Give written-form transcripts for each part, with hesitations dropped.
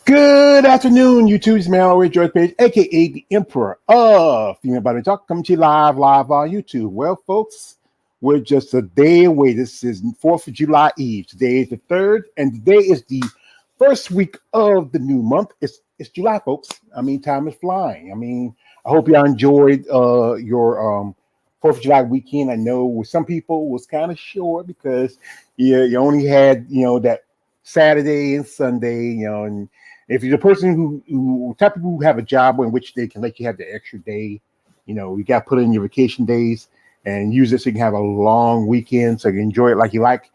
Good afternoon, YouTube's Mallory George Page, aka the Emperor of Female Body Talk, coming to you live on YouTube. Well, folks, we're just a day away. This is 4th of July Eve. Today is the 3rd, and today is the first week of the new month. It's July, folks. I mean, time is flying. I hope y'all enjoyed your 4th of July weekend. I know with some people it was kind of short because you only had that Saturday and Sunday, and if you're a person who type of people who have a job in which they can let you have the extra day, you got to put in your vacation days and use it so you can have a long weekend so you can enjoy it like you like.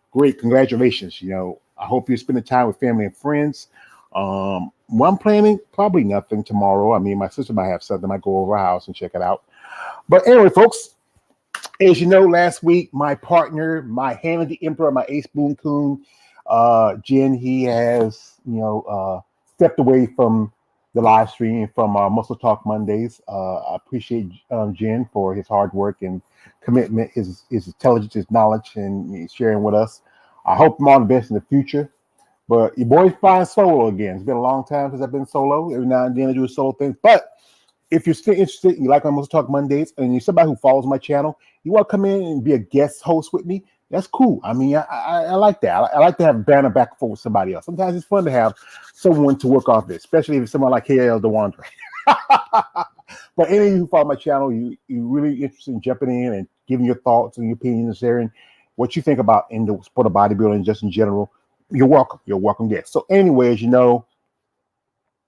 Great, congratulations. I hope you're spending time with family and friends. What I'm planning, probably nothing tomorrow. I mean, my sister might have something. I might go over her house and check it out. But anyway, folks, as you know, last week, my partner, my hand of the emperor, my ace boon coon, Jen, he has, stepped away from the live stream from Muscle Talk Mondays. I appreciate Jen for his hard work and commitment, his intelligence, his knowledge, and sharing with us. I hope him all the best in the future. But your boy's flying solo again. It's been a long time since I've been solo. Every now and then I do a solo thing. But if you're still interested, you like my Muscle Talk Mondays, and you're somebody who follows my channel, you want to come in and be a guest host with me, that's cool. I mean, I like that. I like to have a banner back and forth with somebody else. Sometimes it's fun to have someone to work off this, especially if it's someone like KL the Wanderer. But any of you who follow my channel, you really interested in jumping in and giving your thoughts and your opinions and sharing what you think about in the sport of bodybuilding just in general, you're welcome. You're welcome guest. So anyway, as you know,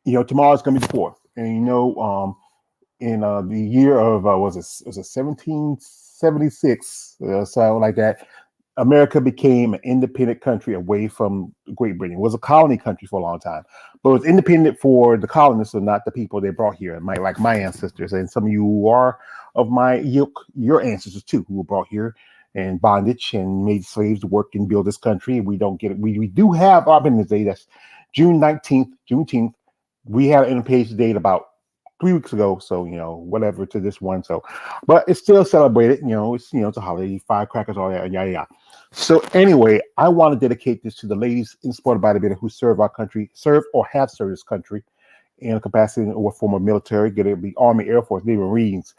tomorrow's gonna be the 4th. And in the year of was it 1776, so like that, America became an independent country away from Great Britain. It was a colony country for a long time, but it was independent for the colonists and not the people they brought here. Like my ancestors, and some of you who are of my ilk, your ancestors too, who were brought here in bondage and made slaves to work and build this country. We don't get it. We do have our Independence Day. That's June 19th, Juneteenth. We had an Independence Day about 3 weeks ago, so whatever to this one. So, but it's still celebrated. It's a holiday, firecrackers, all that, yada yada. So anyway, I want to dedicate this to the ladies in sport of bodybuilding who serve our country, serve or have served this country in a capacity or form of military, get it be Army, Air Force, Navy, Marines,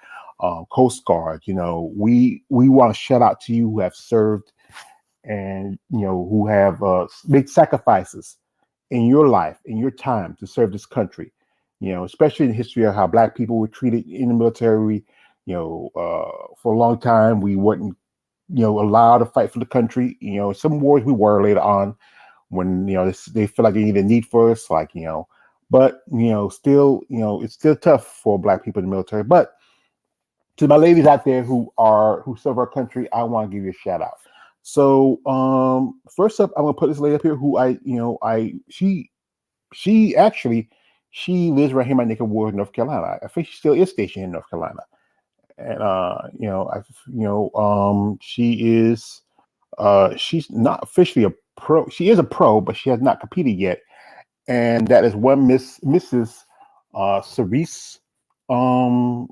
Coast Guard. We want to shout out to you who have served and who have made sacrifices in your life, in your time to serve this country. Especially in the history of how Black people were treated in the military. For a long time, we weren't, allowed to fight for the country. Some wars we were later on when, they feel like they need a need for us, but, still, it's still tough for Black people in the military. But to my ladies out there who serve our country, I want to give you a shout out. So, first up, I'm going to put this lady up here who she lives right here in my neck of woods, North Carolina. I think she still is stationed in North Carolina. And she's not officially a pro. She is a pro, but she has not competed yet. And that is one Mrs. Cerise, I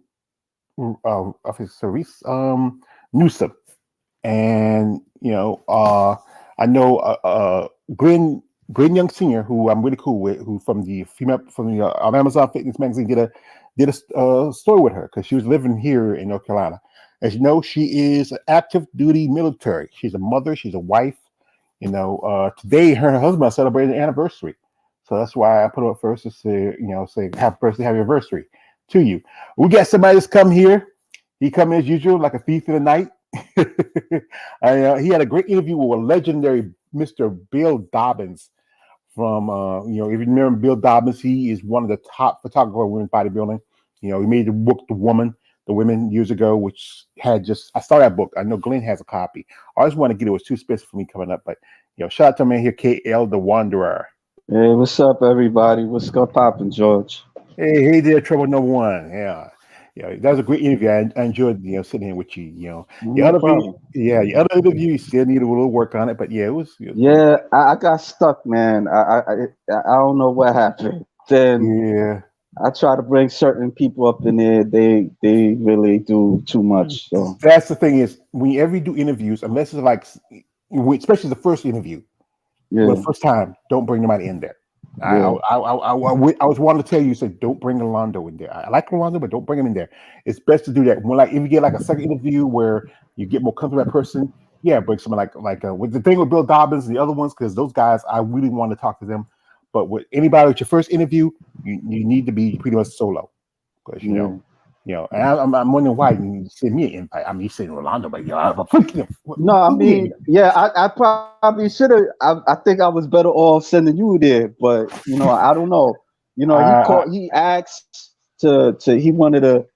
think Cerise Newsom. And I know Glenn Young Senior, who I'm really cool with, who from the Amazon Fitness magazine did a story with her because she was living here in North Carolina. As you know, she is an active duty military. She's a mother. She's a wife. Today her and her husband are celebrating an anniversary, so that's why I put it up first to say happy birthday, happy anniversary to you. We got somebody that's come here. He come in as usual, like a thief in the night. He had a great interview with a legendary Mr. Bill Dobbins. From if you remember Bill Dobbins, he is one of the top photographers of women's bodybuilding. He made the book The Women years ago, which had I saw that book. I know Glenn has a copy. I just want to get it was too expensive for me coming up, but shout out to man here, KL the Wanderer. Hey, what's up, everybody? What's going poppin', George? Hey there, trouble number one. Yeah, that was a great interview. I enjoyed sitting here with you. No problem. Your other interview, you still need a little work on it, but yeah, it was Yeah, I got stuck, man. I don't know what happened. Then yeah. I try to bring certain people up in there. They really do too much. So That's the thing is, whenever you do interviews, unless it's like, especially the first interview, yeah, the first time, don't bring nobody in there. Yeah, I was wanting to tell you, said don't bring Rolando in there. I like Rolando, but don't bring him in there. It's best to do that. When like if you get like a second interview where you get more comfortable with that person, yeah, bring someone with the thing with Bill Dobbins and the other ones because those guys I really want to talk to them. But with anybody with your first interview, you need to be pretty much solo because yeah. and I'm wondering why you send me an invite. I mean, you send Rolando, but No, I mean, yeah, I probably should have. I think I was better off sending you there, but I don't know. I, He asked to he wanted to.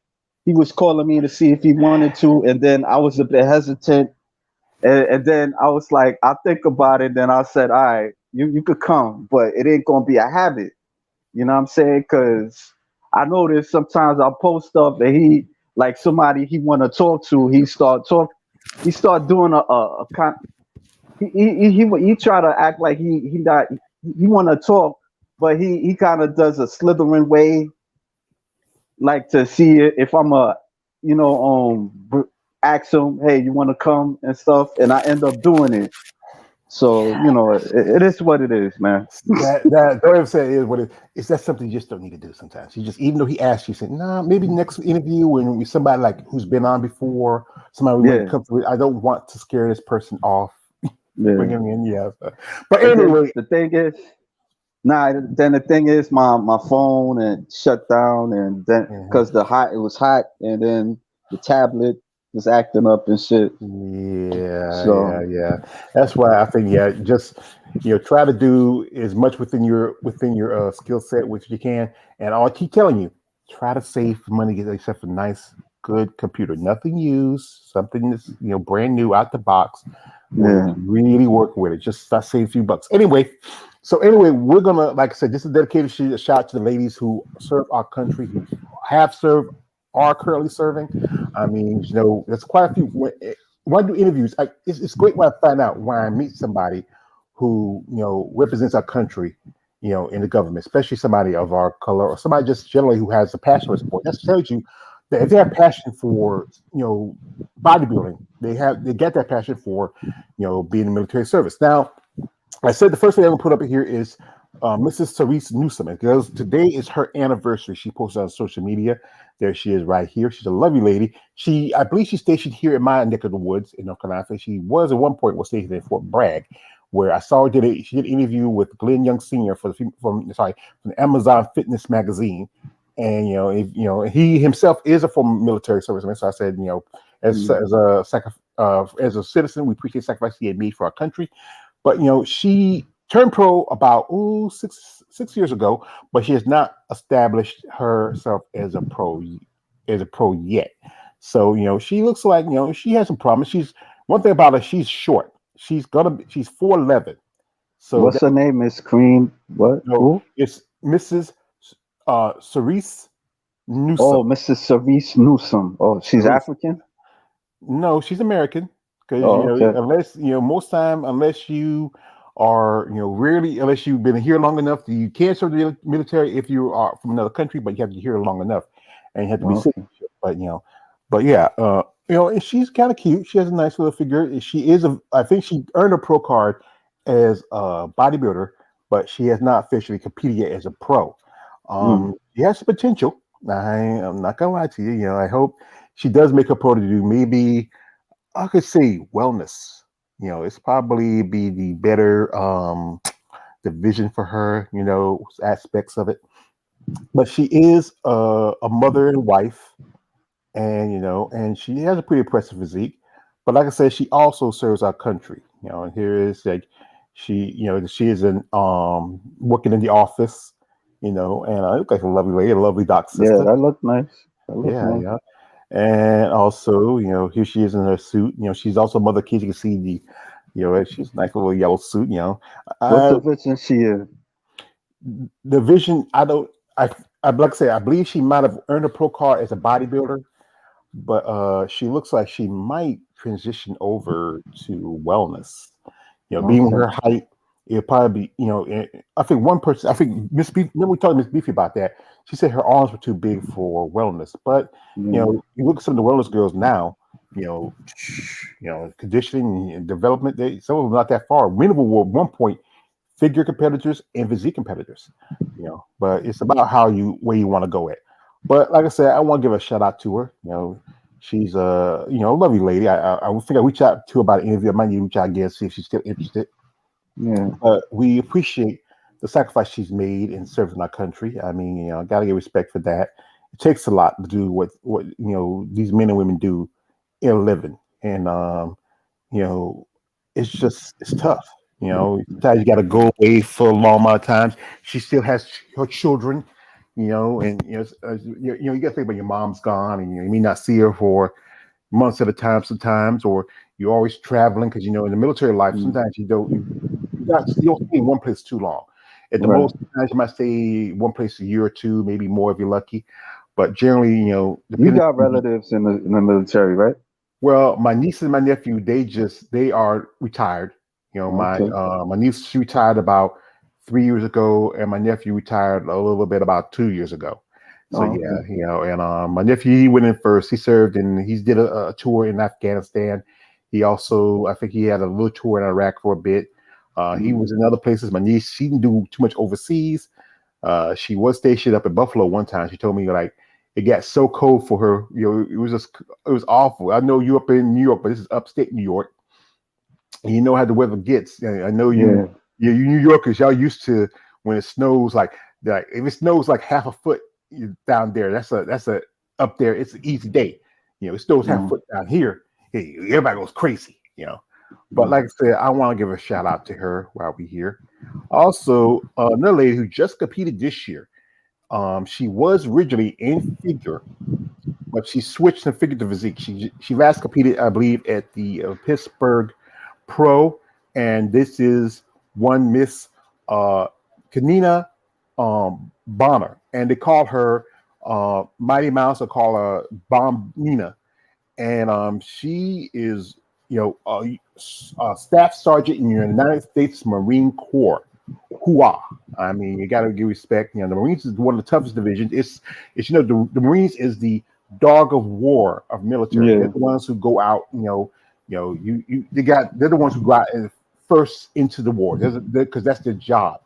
He was calling me to see if he wanted to, and then I was a bit hesitant, and then I was like, I think about it. Then I said, all right, you could come, but it ain't gonna be a habit. You know what I'm saying? Because I notice sometimes I'll post stuff and he like somebody he want to talk to. He start doing a kind. He try to act like he not he want to talk, but he kind of does a slithering way, like to see if I'm a, you know, ask him, hey, you want to come and stuff, and I end up doing it. So it is what it is, man. that don't ever say it is what it is. That something you just don't need to do sometimes. You just even though he asks you, say, nah, maybe next interview when we somebody like who's been on before, somebody we want to Yeah, come to. I don't want to scare this person off. Bring yeah. him in, yeah. But And then anyway, the thing is, nah. Then the thing is, my phone and shut down, and then mhm. because it was hot, and then the tablet was acting up and shit. Yeah, So yeah. That's why I think just try to do as much within your skill set which you can, and I'll keep telling you, try to save money, get yourself a nice, good computer, nothing used, something that's brand new out the box, where you yeah, can really work with it. Just save a few bucks. Anyway, we're gonna like I said, this is a dedicated shout out to the ladies who serve our country, who have served, are currently serving. I mean, there's quite a few when I do interviews, it's great when I find out when I meet somebody who represents our country, in the government, especially somebody of our color or somebody just generally who has a passion for sport. That tells you that if they have passion for bodybuilding, they get that passion for being in the military service. Now, I said the first thing I'm gonna put up here is Mrs. Therese Newsom, because today is her anniversary. She posted on social media. There she is, right here. She's a lovely lady. I believe she's stationed here in my neck of the woods in North Carolina. She was at one point stationed in Fort Bragg, where I saw her she did an interview with Glenn Young Sr. From the Amazon Fitness magazine, and he himself is a former military serviceman. So I said, mm, as a citizen, we appreciate the sacrifice he had made for our country. But she turned pro about 6 years ago, but she has not established herself as a pro yet. So she looks like she has some promise. She's one thing about her. She's short. She's 4'11". So what's that her name? Miss Cream. What? Who? it's Mrs. Cerise Oh, Newsom. Mrs. Cerise Newsom. Oh, she's Cerise. African. No, she's American because Oh, okay. unless most time unless you are rarely unless you've been here long enough, you can't serve the military if you are from another country, but you have to be here long enough and you have to be Okay. citizenship. But yeah, and she's kind of cute. She has a nice little figure. I think she earned a pro card as a bodybuilder, but she has not officially competed yet as a pro. Mm, She has the potential. I'm not gonna lie to you. I hope she does make a pro to do maybe I could say wellness. It's probably be the better division for her. Aspects of it. But she is a mother and wife, and and she has a pretty impressive physique. But like I said, she also serves our country. And here is like she is in working in the office. And I look like a lovely lady, a lovely doc yeah, sister. that looked nice. That looked Yeah, nice. yeah. And also, here she is in her suit. She's also a mother kid. You can see she's a nice little yellow suit. What Uh, division she in? the vision. I don't. I like I say. I believe she might have earned a pro card as a bodybuilder, but she looks like she might transition over to wellness. Being Okay. her height, it'll probably be, I think one person, I think Miss Beef, remember we talked to Miss Beefy about that. She said her arms were too big for wellness. But, Yeah. you look at some of the wellness girls now, you know, conditioning and development, some of them not that far. Many of them were at one point figure competitors and physique competitors. But it's about where you want to go at. But like I said, I want to give a shout out to her. She's a lovely lady. I think I reached out to her about an interview. I might need to reach out again, see if she's still interested. Yeah. But we appreciate the sacrifice she's made in serving our country. I mean, gotta give respect for that. It takes a lot to do what these men and women do in a living, and you know, it's tough. Sometimes you got to go away for a long amount of times. She still has her children, and you got to think about your mom's gone, and you may not see her for months at a time sometimes, or you're always traveling because in the military life sometimes you don't stay in one place too long. At the Right. most, sometimes you might stay one place a year or two, maybe more if you're lucky. But generally, You depending. got relatives in the military, right? Well, my niece and my nephew, they are retired. My Okay. my niece, she retired about 3 years ago, and my nephew retired a little bit about 2 years ago. So Oh, yeah, okay. and my nephew, he went in first. He served and he did a tour in Afghanistan. He also, I think, he had a little tour in Iraq for a bit. He Mm. was in other places. My niece, she didn't do too much overseas. She was stationed up in Buffalo one time. She told me like it got so cold for her. It was awful. I know you up in New York, but this is upstate New York. And you know how the weather gets. I know Yeah. you New Yorkers, y'all used to when it snows like if it snows like half a foot down there, that's a up there. It's an easy day. It snows half a Mm. foot down here. Hey, everybody goes crazy. But Mm. like I said, I want to give a shout out to her while we're here. Also, another lady who just competed this year. She was originally in figure, but she switched and figure to physique. She last competed, I believe, at the Pittsburgh Pro, and this is one Miss uh, Kanina Bonner, and they call her Mighty Mouse, or call her Bombina, and she is a staff sergeant in the United States Marine Corps. Hooah! I mean, you got to give respect. The Marines is one of the toughest divisions. It's the Marines is the dog of war of military. They're Yeah. the ones who go out. They're the ones who go out and first into the war. Because that's their job.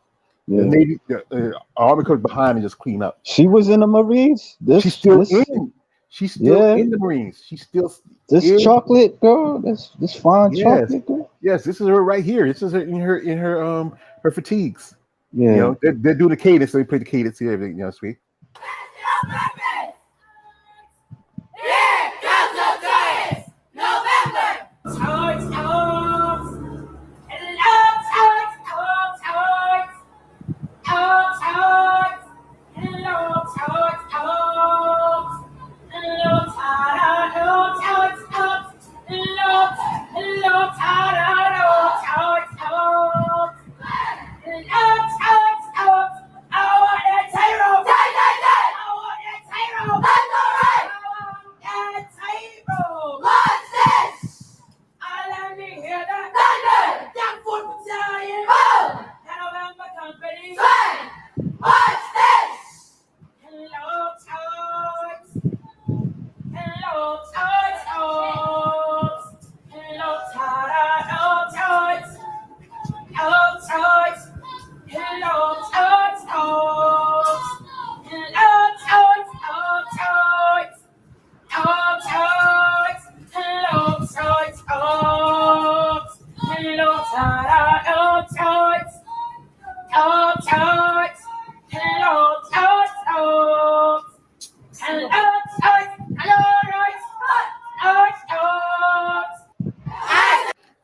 The Yeah. Navy, the Army comes behind and just clean up. She was in the Marines. She's This still this in. She's still yeah. in the Marines. She's still This in. chocolate girl. This fine Yes, chocolate girl. yes. This is her right here. This is her her fatigues. Yeah. They're doing the cadence. So they play the cadence here. Everything, sweet.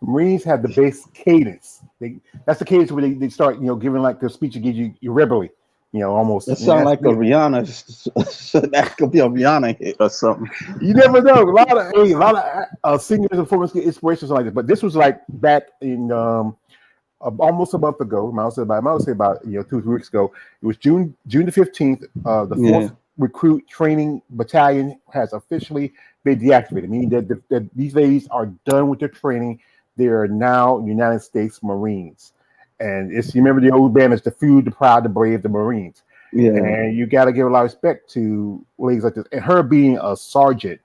Marines have the base cadence. That's the cadence where they start, giving like their speech and give you rebelly, almost. That And sounds that's like a Rihanna. That could be a Rihanna hit or something. you never know. A lot of singers and performance get inspirations like this. But this was like back in almost a month ago. I would say about 2 or 3 weeks ago. It was June the 15th. The Yeah. fourth recruit training battalion has officially been deactivated, meaning that these ladies are done with their training. They are now United States Marines, and you remember the old band is the few, the proud, the brave, the Marines. Yeah. And you got to give a lot of respect to ladies like this, and her being a sergeant,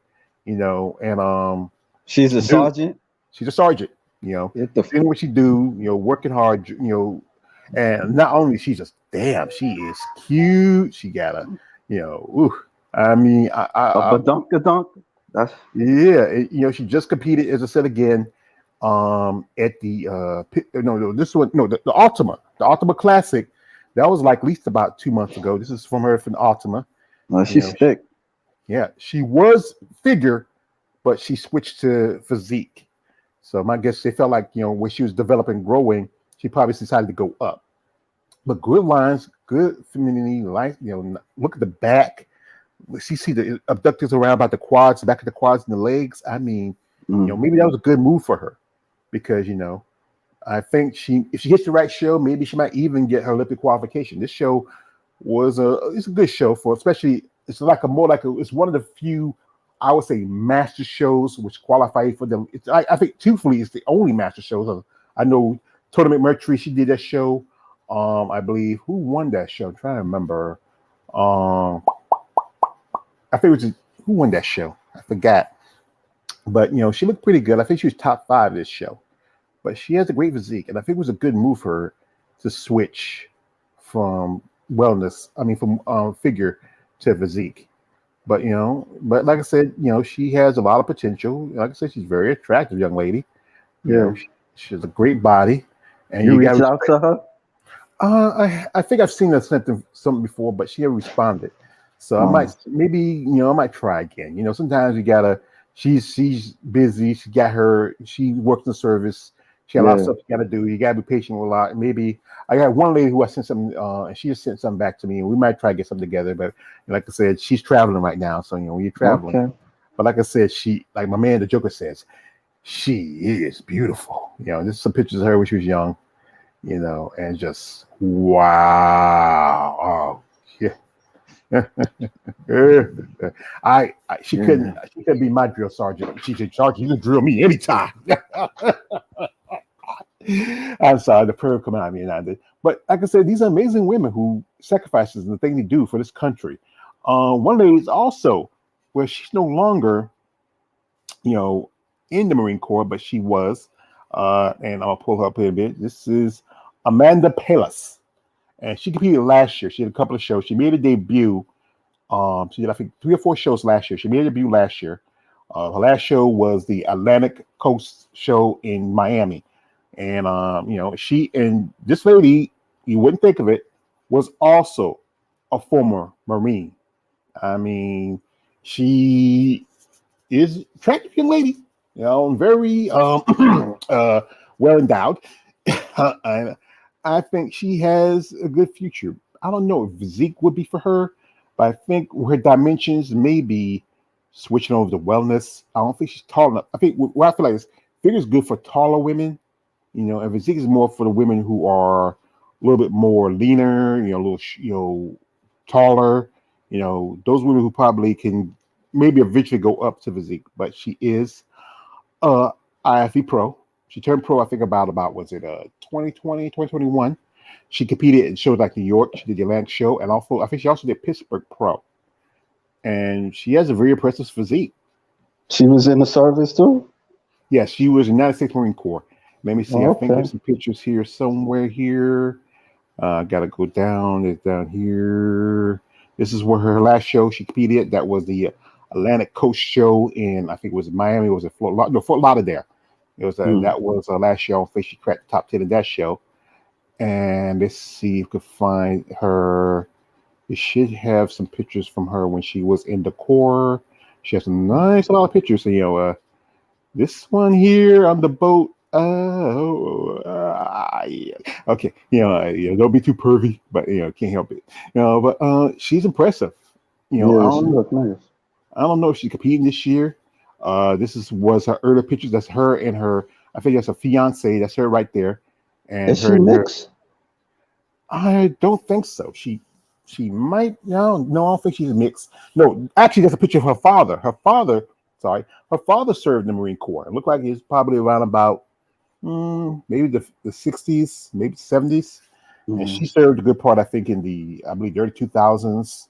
and She's a dude, sergeant. she's a sergeant, What the doing what she do, working hard, And not only she just damn, she is cute. She got a, ooh, I mean, A badunkadunk. That's yeah, she just competed, as I said again, at the no, this one, no, the Ultima Classic. That was like at least about 2 months ago. This is from her from Ultima. You she's know, thick. yeah, she was figure, but she switched to physique. So my guess, they felt like when she was developing, growing, she probably decided to go up. But good lines, good femininity, like look at the back. She see the abductors around about the quads, back of the quads and the legs. I mean, Mm. maybe that was a good move for her because I think if she hits the right show, maybe she might even get her Olympic qualification. This show it's a good show for, especially it's like a more like it's one of the few, I would say, master shows which qualify for them. I think truthfully it's the only master shows. I know Tournament Mercury, she did that show. I believe who won that show? I'm trying to remember. Um, I think it was who won that show. I forgot. But she looked pretty good. I think she was top five this show. But she has a great physique, and I think it was a good move for her to switch from wellness. I mean, from figure to physique. But but like I said, she has a lot of potential. Like I said, she's a very attractive young lady. Yeah. She has a great body, and You you got reached to out to her? I think I've seen her something before, but she never responded. So I might Oh, maybe I might try again. Sometimes you gotta. She's busy. She works in service. She got a lot of yeah. stuff you gotta do. You gotta be patient with a lot. Maybe I got one lady who I sent something, and she just sent something back to me, and we might try to get something together. But like I said, she's traveling right now, so when you're traveling. Okay. But like I said, she like my man the Joker says, she is beautiful. This is some pictures of her when she was young, and just wow. Oh, yeah. Yeah. She couldn't be my drill sergeant. She said, Sergeant, you can drill me anytime. I'm sorry, the prayer coming out of me and I did. But like I said, these are amazing women who sacrifices the thing they do for this country. One lady is also where she's no longer, you know, in the Marine Corps, but she was, and I'll pull her up here a bit. This is Amanda Palis, and she competed last year. She had a couple of shows. She made a debut. She did, I think, 3 or 4 shows last year. She made a debut last year. Her last show was the Atlantic Coast show in Miami, and she and this lady, you wouldn't think of it, was also a former Marine. I mean, she is attractive young lady, very well endowed. And I think she has a good future. I don't know if physique would be for her, but I think her dimensions may be switching over to wellness. I don't think she's tall enough. I think what I feel like is figure is good for taller women, and physique is more for the women who are a little bit more leaner, a little, taller, those women who probably can maybe eventually go up to physique. But she is uh IFE pro. She turned pro, I think, about was it 2020, 2021. She competed in shows like New York. She did the Atlantic show, and also I think she also did Pittsburgh pro. And she has a very impressive physique. She was in the service too? Yes, she was United States Marine Corps. Let me see. I Oh, think okay. there's some pictures here somewhere here. Got to go down. It's down here. This is where her last show she competed. That was the Atlantic Coast show in, I think it was Miami. Was it Fort? No, Fort Lauderdale. It was Mm. that was last show. I think she cracked the top 10 in that show. And let's see if we could find her. It should have some pictures from her when she was in the Corps. She has some nice a lot of pictures. So, this one here on the boat. Oh, yeah. Okay. Don't be too pervy, but can't help it. But she's impressive. Yeah, she looked nice. I don't know if she's competing this year. Was her earlier pictures. That's her and her. I think that's a fiance. That's her right there, and Is she her and her. mixed? I don't think so. She might. No, I don't think she's mixed. No, actually, that's a picture of her father. Her father served in the Marine Corps. It looked like he's probably around about maybe the 60s, maybe 70s, and Mm. she served a good part. I think in the I believe early 2000s.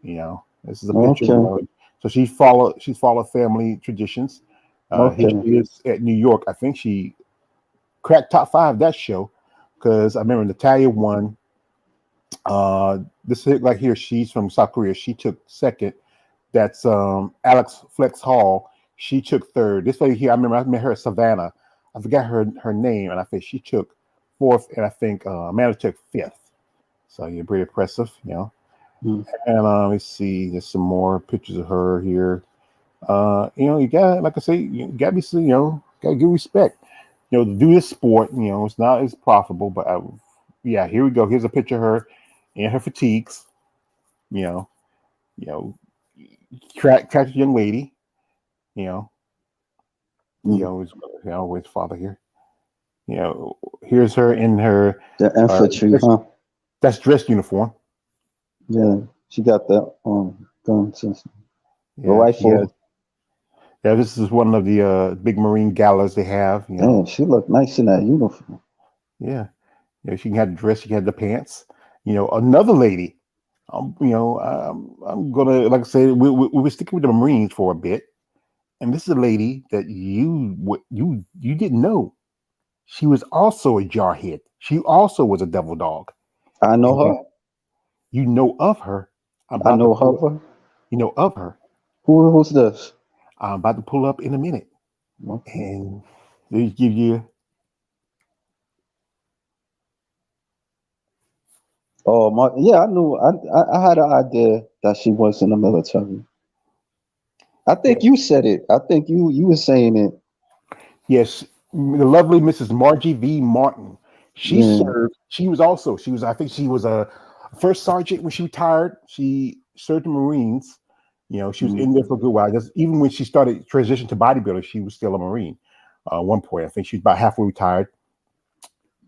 This is a picture. Okay. So she's followed family traditions. Here Okay. she is at New York. I think she cracked top five that show because I remember Natalia won. This like here, she's from South Korea. She took second. That's Alex Flex Hall. She took third. This lady here, I remember I met her at Savannah. I forgot her name, and I think she took fourth, and I think Amanda took fifth. So you're pretty impressive, you know. Mm. And let's see, there's some more pictures of her here. You know, you got, like I say, you got to be, you know, got to give respect. You know, to do this sport, you know, it's not as profitable, but yeah, here we go. Here's a picture of her in her fatigues. You know, you know, track young lady. You know, Mm. his father here. You know, here's her in her The uh, infantry, dress, huh? that's dress uniform. Yeah, she got the gun system, the Yeah, she has. rifle. Yeah, this is one of the big Marine galas they have. You know, Damn, she looked nice in that uniform. yeah. You know, she can have the dress, she can have the pants. You know, another lady. You know, I'm gonna, like I said, we were sticking with the Marines for a bit, and this is a lady that you didn't know. She was also a jarhead. She also was a devil dog, I know and her. you know of her. I'm I about to know pull up. her. You know of her. Who's this? I'm about to pull up in a minute, Okay. and they give you. Oh, yeah, I knew. I had an idea that she was in the military. I think Yes, you said it. I think you were saying it. yes, the lovely Mrs. Margie V. Martin. She Yeah. served. She was also. She was. I think she was a first sergeant when she retired. She served the Marines. You know, she was Mm. in there for a good while. Just even when she started transition to bodybuilding, she was still a Marine. One point, I think she was about halfway retired.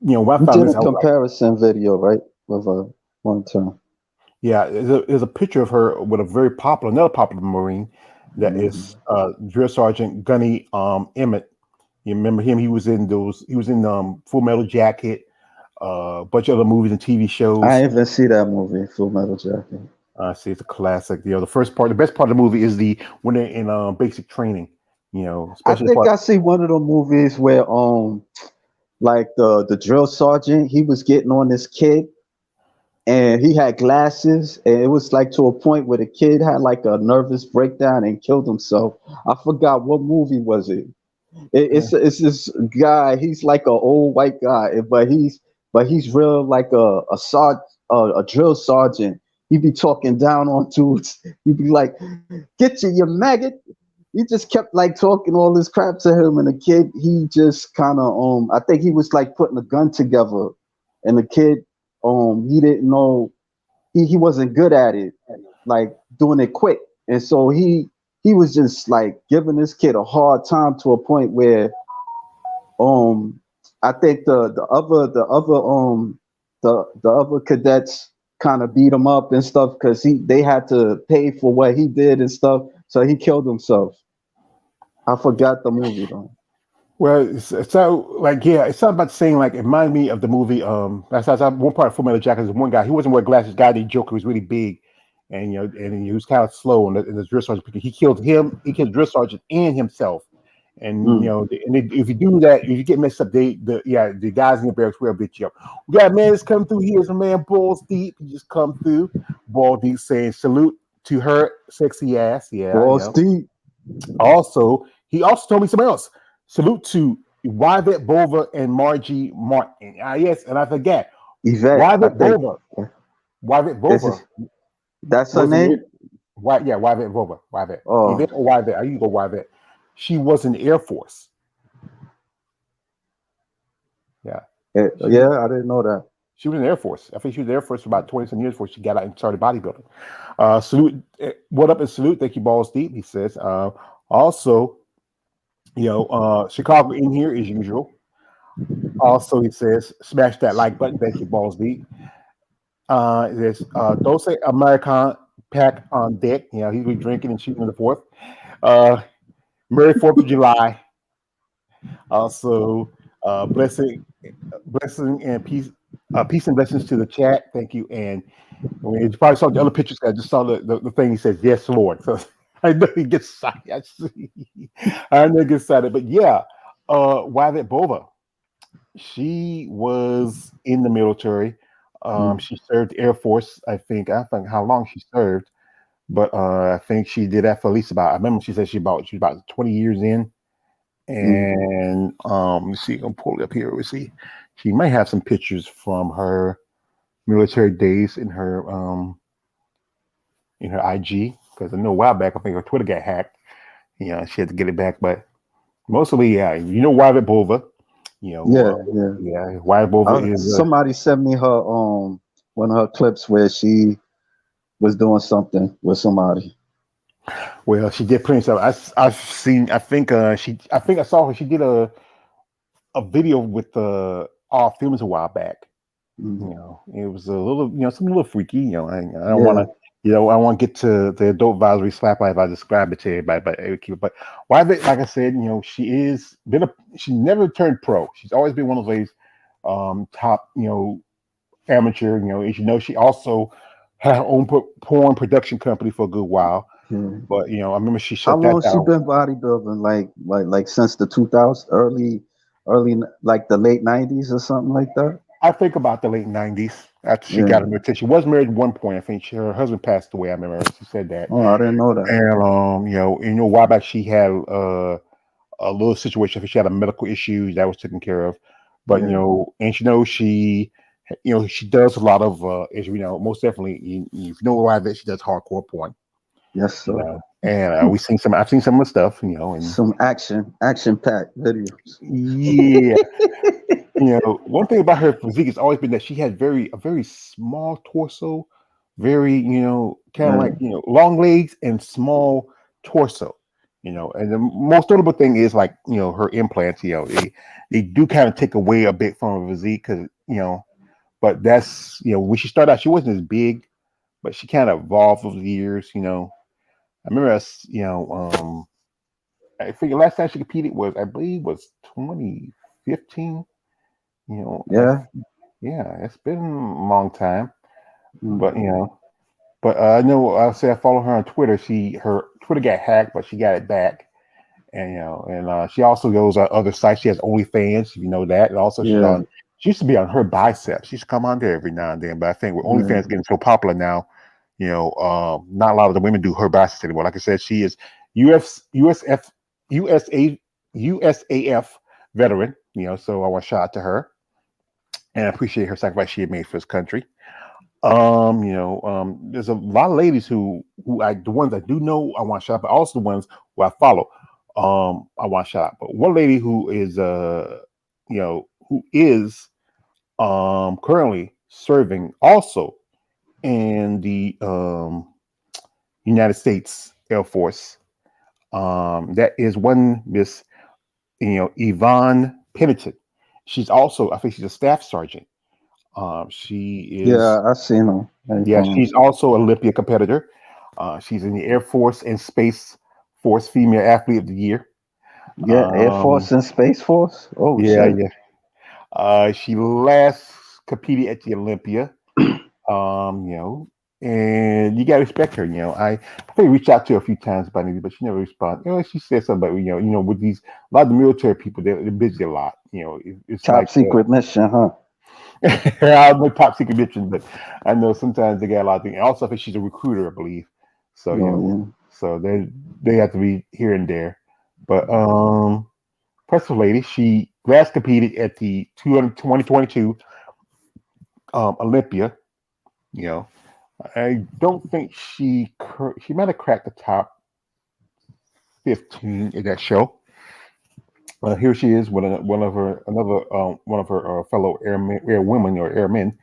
You know, when I You found did this, a I was like, comparison video, right? With one time. yeah, there's a picture of her with a very popular, another popular Marine, that Hmm. is Drill Sergeant Gunny Emmett. You remember him? He was in those. He was in Full Metal Jacket, a bunch of other movies and TV I shows. even see that movie, Full Metal Jacket. See, it's a classic. You know, the first part, the best part of the movie is the when they're in basic training. You know, I especially the think part. I see one of the movies where like the drill sergeant, he was getting on this kid and he had glasses and it was like to a point where the kid had like a nervous breakdown and killed himself. I forgot what movie was it. Yeah, It's this guy. He's like an old white guy, but he's real like a drill sergeant. He be talking down on dudes. He be like, "Get you maggot." He just kept like talking all this crap to him, and the kid he just kind of I think he was like putting a gun together, and the kid he didn't know he wasn't good at it, like doing it quick, and so he was just like giving this kid a hard time to a point where um I think the other cadets kind of beat him up and stuff because they had to pay for what he did and stuff, so he killed himself. I forgot the movie though. well, so like yeah, it's something about saying like it reminded me of the movie. That's one part of Full Metal Jacket. Is one guy. He wasn't wearing glasses. Guy named Joker was really big, and you know, and he was kind of slow. And the drill sergeant, he killed him. He killed the drill sergeant and himself. And you Mm. know, if you do that, if you get messed up, the guys in the barracks will beat you up. We got a man that's come through here. Is a man balls deep. He just come through, balls deep, saying salute to her sexy ass. Yeah, Balls yeah. deep. Also, he also told me something else. Salute to Yvette Bova and Margie Martin. Ah, yes, and I forget. Yvette, I Yvette think. Bova. Yvette Is Bova it, that's her was in name? it. Why? Yeah, Yvette Bova. Yvette. Oh, Yvette or Yvette. I used to go Yvette. She was in the Air Force. Yeah, she yeah, I didn't know that. she was in the Air Force. I think she was in the Air Force for about 20 some years before she got out and started bodybuilding. Salute. What up and salute. Thank you, balls deep. He says. Also, you know, Chicago in here as usual. Also, he says, smash that like button. Thank you, balls deep. There's Dose American pack on deck. You know, he's been drinking and shooting in the fourth. Uh, Merry 4th of July. Also, blessing and peace, peace and blessings to the chat. Thank you. And when you probably saw the other pictures, I just saw the thing. He says, "Yes, Lord." So I know he gets excited. I know he gets excited. But yeah, Wyvett Bova. She was in the military. Mm, She served Air Force. I think how long she served, but I think she did that for at least about. I remember she said she was about 20 years in. mm. And let's see, I'm gonna pull it up here. Let's see. She might have some pictures from her military days in her IG because I know a while back I think her Twitter got hacked. She had to get it back, but mostly, yeah, Wyvett Bova. Yeah, yeah. Yeah, Wyvett Bova is Somebody sent me her one of her clips where she was doing something with somebody. well, she did plenty of stuff. I've seen. I think I saw her. She did a video with all films a while back. Mm. It was a little, something a little freaky. I don't want Yeah, to, I want to get to the adult advisory slap if I describe it to everybody, but why they, like I said, she never turned pro. She's always been one of those top, amateur. As you know, she also had her own porn production company for a good while. yeah. But I remember she How shut that long she down. been bodybuilding? Like since the 2000 early like the late 90s or something like that. I think about the late '90s after she got Yeah. her married. She was married at one point. I think her husband passed away. I remember she said that. Oh, I didn't know that. And a while back she had a little situation. I think she had a medical issue that was taken care of. But Yeah. she does a lot of as you know, most definitely. If you know why that she does hardcore porn. Yes, sir. And we seen some. I've seen some of the stuff. And Some action packed videos. yeah, one thing about her physique has always been that she had a very small torso, very, kind of like, Yeah. long legs and small torso. And the most notable thing is like, her implants, they do kind of take away a bit from her physique because, but that's, when she started out, she wasn't as big, but she kind of evolved over the years. I remember us, I think the last time she competed I believe, was 2015. You know, I Yeah. Yeah, it's been a long time, Mm. but I know I say I follow her on Twitter. Her Twitter got hacked, but she got it back, and she also goes on other sites. She has OnlyFans, if you know that, and also she's Yeah. on. She used to be on her biceps. She used to come on there every now and then, but I think with Yeah. OnlyFans getting so popular now, not a lot of the women do her biceps anymore. Like I said, she is US USF USA USAF veteran. So I want to shout out to her and I appreciate her sacrifice she had made for this country. There's a lot of ladies the ones I do know I want to shout out, but also the ones who I follow. I want to shout out. But one lady who is currently serving also in the United States Air Force. That is one Miss, Yvonne Pennington. I think she's a staff sergeant. She is Yeah, I seen them. Yeah, she's also an Olympia competitor. She's in the Air Force and Space Force Female Athlete of the Year. Yeah, Air Um, Force and Space Force. Oh yeah, shit. yeah. She last competed at the Olympia. You know, and you gotta respect her. I think reached out to her a few times by maybe, but she never responded. She said something about with these a lot of the military people, they're busy a lot. It's Top like secret mission, huh? I don't know top secret mission, but I know sometimes they got a lot of things. Also, I think she's a recruiter, I believe. So Oh yeah. so they have to be here and there. But impressive lady. She last competed at the 2022 Olympia. You know, I don't think she might have cracked the top 15 in that show. Here she is with one of her fellow air women or airmen.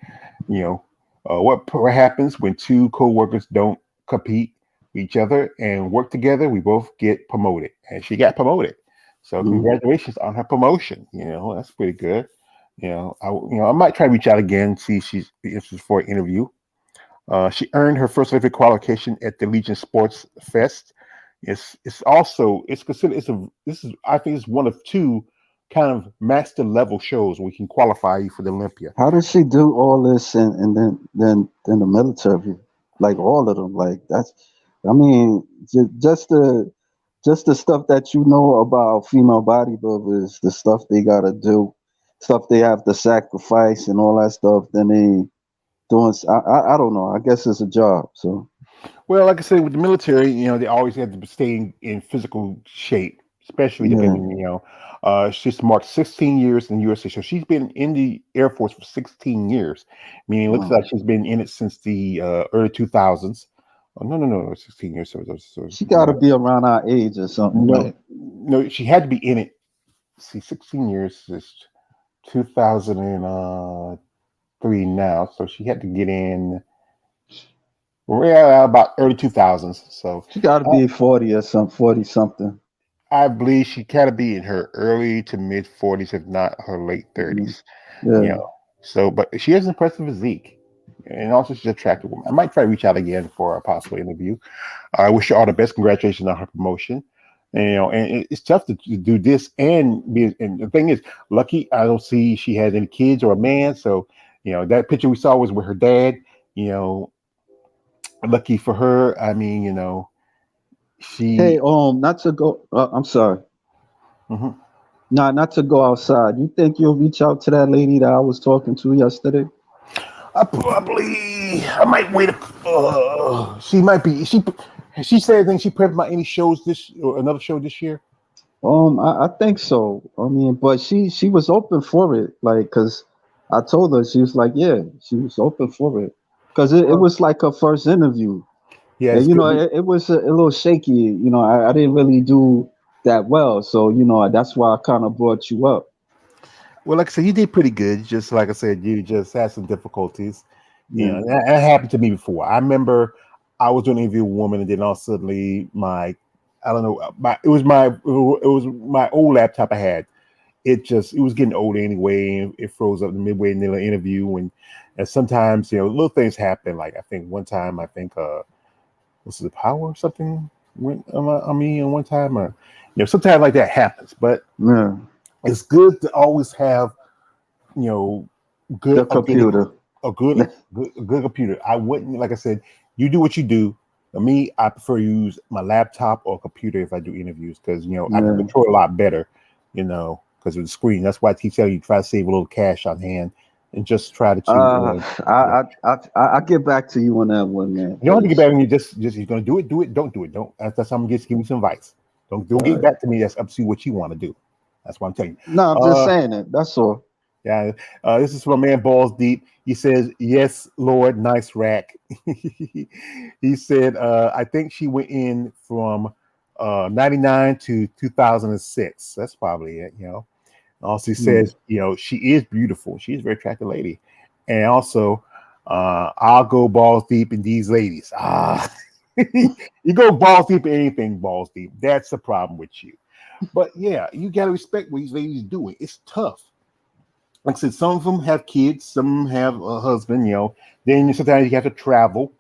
You know, what happens when two co-workers don't compete with each other and work together? We both get promoted, and she got promoted. So Mm. congratulations on her promotion. That's pretty good. I might try to reach out again, see if she's interested for an interview. She earned her first Olympic qualification at the Legion Sports Fest. It's considered this is I think it's one of two kind of master level shows where we can qualify you for the Olympia. How did she do all this and then the military? Like all of them. Like that's I mean, just the stuff that you know about female bodybuilders, the stuff they gotta do stuff they have to sacrifice and all that stuff. Then they doing. I don't know. I guess it's a job. So Well, like I said, with the military, they always have to stay in physical shape, especially yeah. depending, she's marked 16 years in the USA. So she's been in the Air Force for 16 years, meaning it looks Wow. like she's been in it since the early 2000s. Oh, no, 16 years. She got to be around our age or something, No, right? no, she had to be in it. See, 16 years is 2003 now. So she had to get in about early 2000s. So. She got to be 40 or something, 40 something. I believe she kind of be in her early to mid 40s, if not her late Mhm. 30s. You Yeah. know, so but she has an impressive physique, and also she's an attractive woman. I might try to reach out again for a possible interview. I wish her all the best. Congratulations on her promotion. And, it's tough to do this and be. And the thing is, lucky I don't see she has any kids or a man. So, that picture we saw was with her dad. You know, lucky for her. I mean, Hey, she. not to go. I'm sorry. Mhm. Nah, not to go outside. You think you'll reach out to that lady that I was talking to yesterday? I might wait. She might be. She said, I think she prepped about any shows this or another show this year. I think so. I mean, but she was open for it, like, cause I told her she was like, yeah, she was open for it, cause it Well, was like her first interview, yeah, and it's good. it was a little shaky. I didn't really do that well, so that's why I kind of brought you up. Well, like I said, you did pretty good. Just like I said, you just had some difficulties. Yeah. That happened to me before. I remember I was doing an interview with a woman, and then all suddenly I don't know, my old laptop I had. It was getting old anyway, and it froze up midway in the interview, and sometimes little things happen. Like I think one time, was it the power or something went on me and one time, or sometimes like that happens. But Yeah. it's good to always have you know good The a good computer. a good computer. I wouldn't, like I said, you do what you do. For me, I prefer to use my laptop or computer if I do interviews because I can Yeah. control a lot better, because of the screen. That's why I keep telling you try to save a little cash on hand and just try Uh, to yeah. I get back to you on that one, man. You don't have to get Cause back to me. Just you're gonna do it. Don't do it. Don't. That's how I'm just giving you some advice. Don't get uh, back to me. That's up to you what you want to do. That's what I'm telling no, you. I'm just saying it. That's all. Yeah. This is from a man balls deep. He says, "Yes, Lord, nice rack." He said, "I think she went in from 99 to 2006. That's probably it. Also, he Hmm. says, she is beautiful. She's a very attractive lady, and also, I'll go balls deep in these ladies. You go balls deep in anything, balls deep. That's the problem with you. But yeah, you gotta respect what these ladies doing. It's tough. Like I said, some of them have kids, some have a husband. Then sometimes you have to travel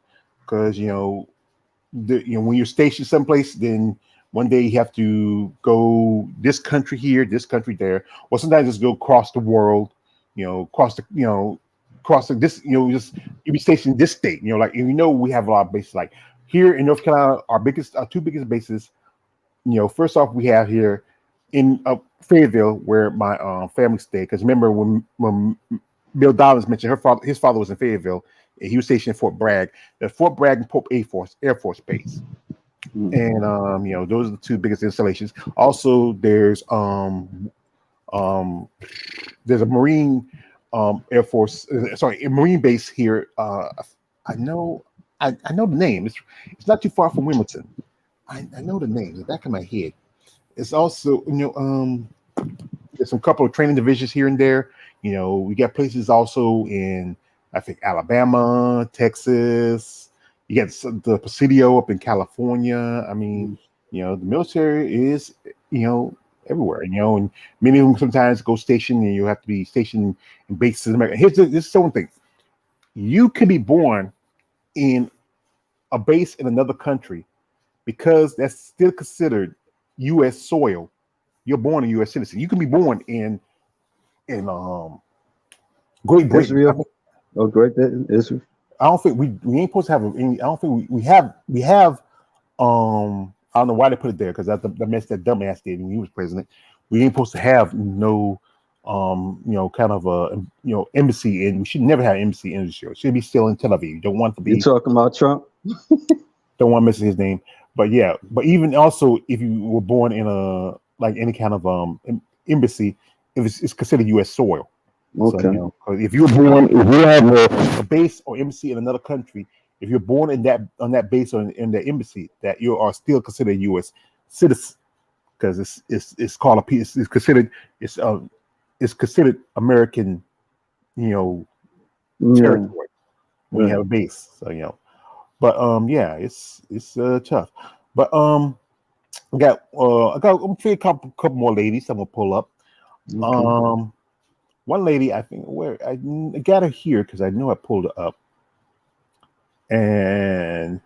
because when you're stationed someplace, then one day you have to go this country here, this country there, or sometimes just go across the world, across this, just you be stationed in this state, like we have a lot of bases. Like here in North Carolina, our two biggest bases. First off, we have here in Fayetteville, where my family stayed. Because remember when Bill Dollars mentioned his father was in Fayetteville, and he was stationed in Fort Bragg. The Fort Bragg and Pope Air Force Base, Hmm. and those are the two biggest installations. Also, um, there's a Marine Air Force, sorry, a Marine base here. I know, I know the name. It's not too far from Wilmington. I know the name, the back of my head. It's also, there's some couple of training divisions here and there. We got places also in, I think, Alabama, Texas. You got the Presidio up in California. I mean, the military is, everywhere, and many of them sometimes go stationed and you have to be stationed in bases in America. This is one thing. You can be born in a base in another country because that's still considered U.S. soil. You're born a U.S. citizen. You can be born in Great Britain. Israel. Oh, great. Israel. I don't think we ain't supposed to have any. I don't think we have. I don't know why they put it there because that mess that dumbass did when he was president. We ain't supposed to have no kind of a embassy, and we should never have an embassy in Israel. It should be still in Tel Aviv. Don't want to You be, talking about Trump? don't want to miss his name. But yeah, but even also if you were born in a like any kind of embassy, if it's considered U.S. soil. So Okay. 'cause if you're born, if you have a base or embassy in another country, if you're born in that on that base or in the embassy, that you are still considered U.S. citizen because it's called a piece. It's it's considered American, you know, Yeah. territory when you have Right. a base. So but yeah, it's tough. But I got I'm a couple more ladies. I'm gonna pull up. Okay. Um, one lady I think where I got her here because I know I pulled her up, and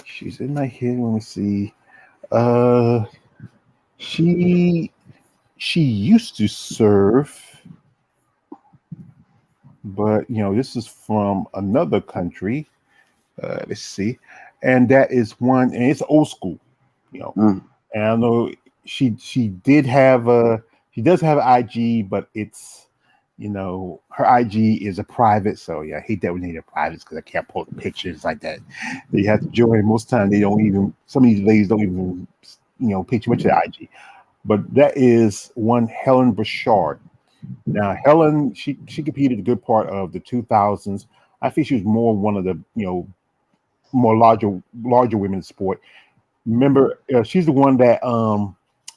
she's in my head. Let me see. Uh, she she used to serve, but this is from another country. Let's see, and that is one, and it's old school. You know, Mm. and I know she did have a she does have an IG, but it's her IG is a private. So yeah, I hate that when they are privates because I can't post pictures like that. You have to join. Most time they don't even. Some of these ladies don't even pay too much of the IG. But that is one Helen Bouchard. Now Helen, she competed a good part of the 2000s. I think she was more one of the more larger women in sport. Remember, she's the one that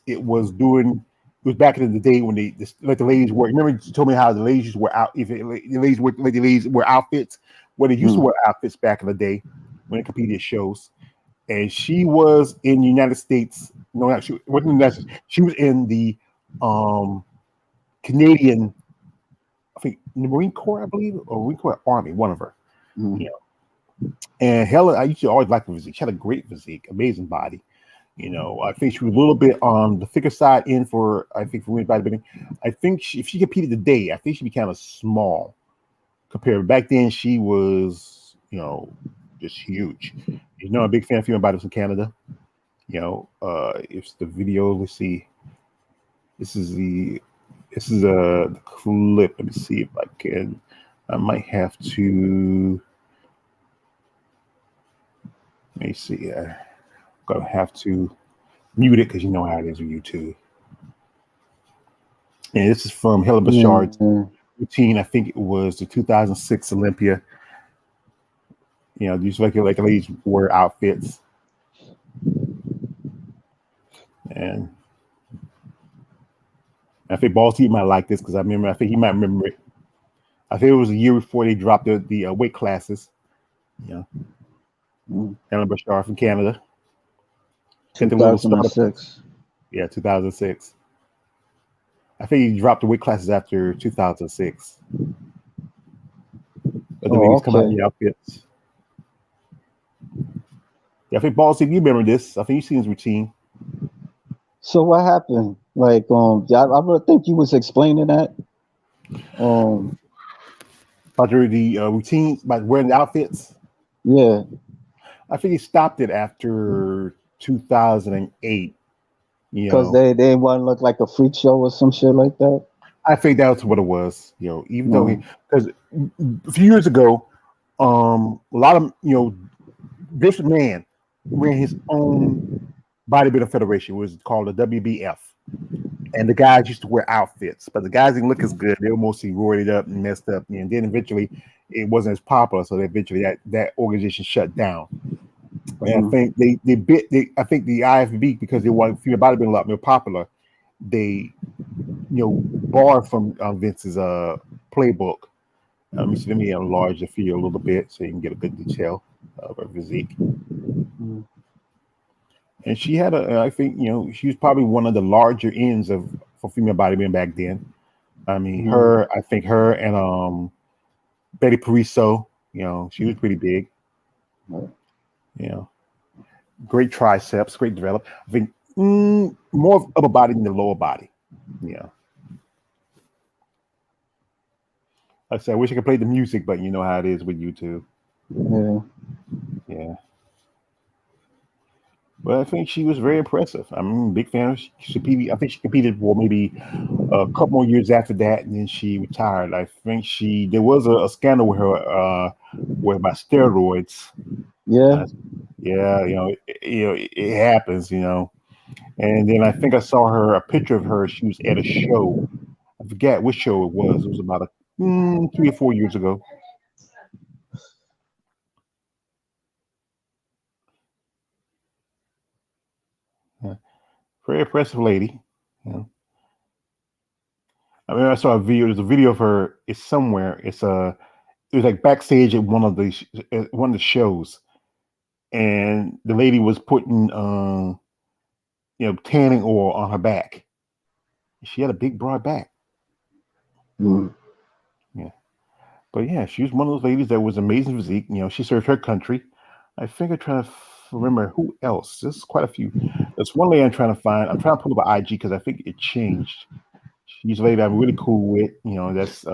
it was doing. It was back in the day when they let the ladies wear. Remember, you told me how the ladies used to wear out. If the ladies wear, let the ladies wear outfits. Well, they used to Mm. wear outfits back in the day when they competed at shows. And she was in the United States. No, not she wasn't in the United States. She was in the um, Canadian, I think, the Marine Corps, I believe, or Marine Corps Army. One of her. Mm. You know. And Helen, I used to always like her physique. She had a great physique, amazing body. I think she was a little bit on the thicker side in for I think for women's bodybuilding. I think if she competed today, I think she'd be kind of small compared. Back then, she was just huge. A big fan of female bodies from Canada. It's the video. Let's see. This is the clip. Let me see if I can. I might have to. Let me see. I'm gonna have to mute it because you know how it is with YouTube. And this is from Helen Bouchard's Yeah. routine. I think it was the 2006 Olympia. These like ladies wear outfits, and I think Ball T might like this because I remember. I think he might remember it. I think it was a year before they dropped the weight classes. You know, Mm. Helen Bouchard from Canada got the little startup. 2006. Yeah, 2006. I think he dropped the weight classes after 2006. But the Oh, ladies come out in okay. the outfits. Yeah, I think Ball T, you remember this? I think you've seen his routine. So what happened? Like, I really think you was explaining that. Um, About the routine, about wearing the outfits. yeah, I think he stopped it after 2008. You because know, they want to look like a freak show or some shit like that. I think that's what it was. Even though No. because a few years ago, a lot of this man ran his own bodybuilder federation. It was called the WBF, and the guys used to wear outfits, but the guys didn't look as good. They were mostly roided up and messed up, and then eventually it wasn't as popular. So eventually that organization shut down. And I Mm. think I think the IFBB because they wanted female bodybuilding a lot more popular. They borrowed from Vince's playbook. Let me enlarge the figure a little bit so you can get a good detail of her physique. Mm. And she had I think she was probably one of the larger ends of for female bodybuilding back then. I mean, Mm. I think her and Betty Pariso, she was pretty big. Right. You know, great triceps, great develop. I think more of upper body than the lower body. Yeah. Like I said, I wish I could play the music, but you know how it is with YouTube. Yeah. Yeah. But I think she was very impressive. I'm a big fan of she competed. I think she competed for maybe a couple more years after that, and then she retired. I think there was a scandal with her, with about steroids. Yeah. Uh, yeah, it happens, And then I think I saw a picture of her. She was at a show. I forget which show it was. It was about 3 or 4 years ago. Yeah. Very impressive lady. You know. I mean, I saw a video. There's a video of her. It's somewhere. It was like backstage at one of the shows, and the lady was putting tanning oil on her back. She had a big broad back. Mm. Yeah, but yeah, she was one of those ladies that was amazing physique. She served her country. I think I'm trying to remember who else. There's quite a few. There's one lady I'm trying to find. I'm trying to pull up an IG because I think it changed. She's a lady I'm really cool with. That's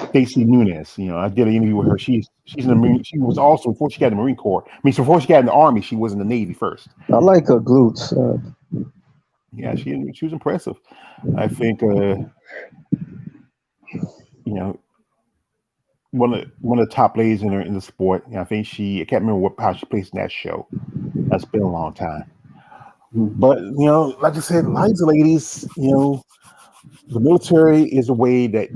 Stacey Nunez. I did an interview with her. She's in the Marine. She was also before she got in the Marine Corps. I mean, so before she got in the Army, she was in the Navy first. I like her glutes. Yeah, she was impressive. I think you know one of the top ladies in the sport. I think I can't remember how she placed in that show. That's been a long time. Mm. But like I said, lots of ladies. The military is a way that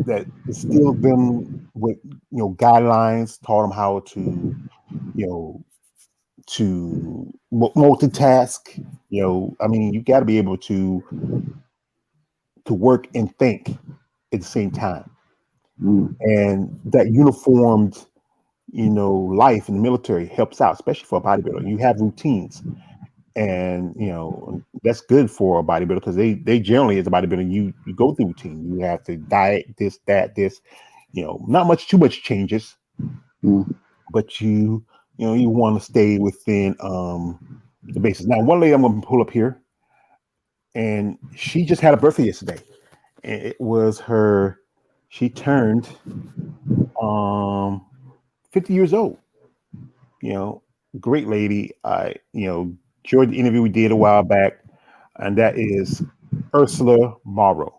instilled them with guidelines, taught them how to you know multitask. I mean, you got to be able to work and think at the same time, Mm. and that uniformed life in the military helps out, especially for a bodybuilder. You have routines, and that's good for a bodybuilder because they generally, as a bodybuilder, you go through routine. You have to diet, this, that, this, not too much changes, Mm. but you want to stay within the basis. Now, one lady I'm going to pull up here, and she just had a birthday yesterday, and it was her. She turned um 50 years old. You know, great lady. I enjoyed the interview we did a while back, and that is Ursula Morrow.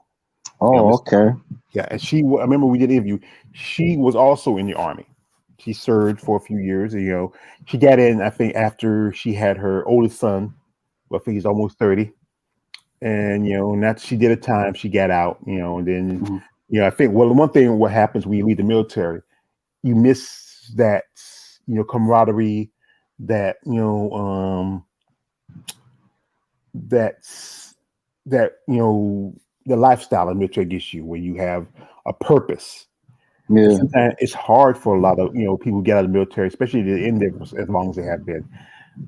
Oh, Miss, okay. yeah, and I remember we did an interview. She was also in the army. She served for a few years. She got in, I think, after she had her oldest son. Well, I think he's almost 30, and and that she did a time. She got out. And then Mm. I think the one thing what happens when you leave the military, you miss that camaraderie, that that's that the lifestyle in military gives you, where you have a purpose. And Yeah. sometimes it's hard for a lot of people who get out of the military, especially the in there as long as they have been,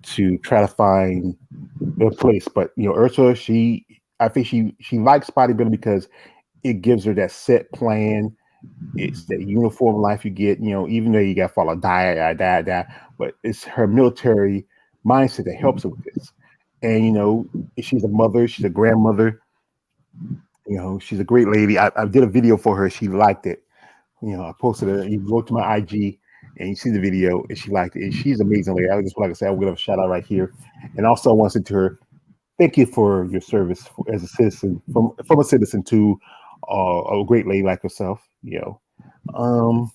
to try to find their place. But Ursula, I think she likes bodybuilding because it gives her that set plan. It's that uniform life you get. Even though you got to follow diet, but it's her military mindset that helps her with this. And she's a mother, she's a grandmother. She's a great lady. I did a video for her. She liked it. I posted it. You go to my IG and you see the video, and she liked it. And she's an amazing lady. I just like I said, I'm gonna have a shout out right here. And also, I want to say to her, thank you for your service as a citizen, from a citizen to a great lady like herself. Um,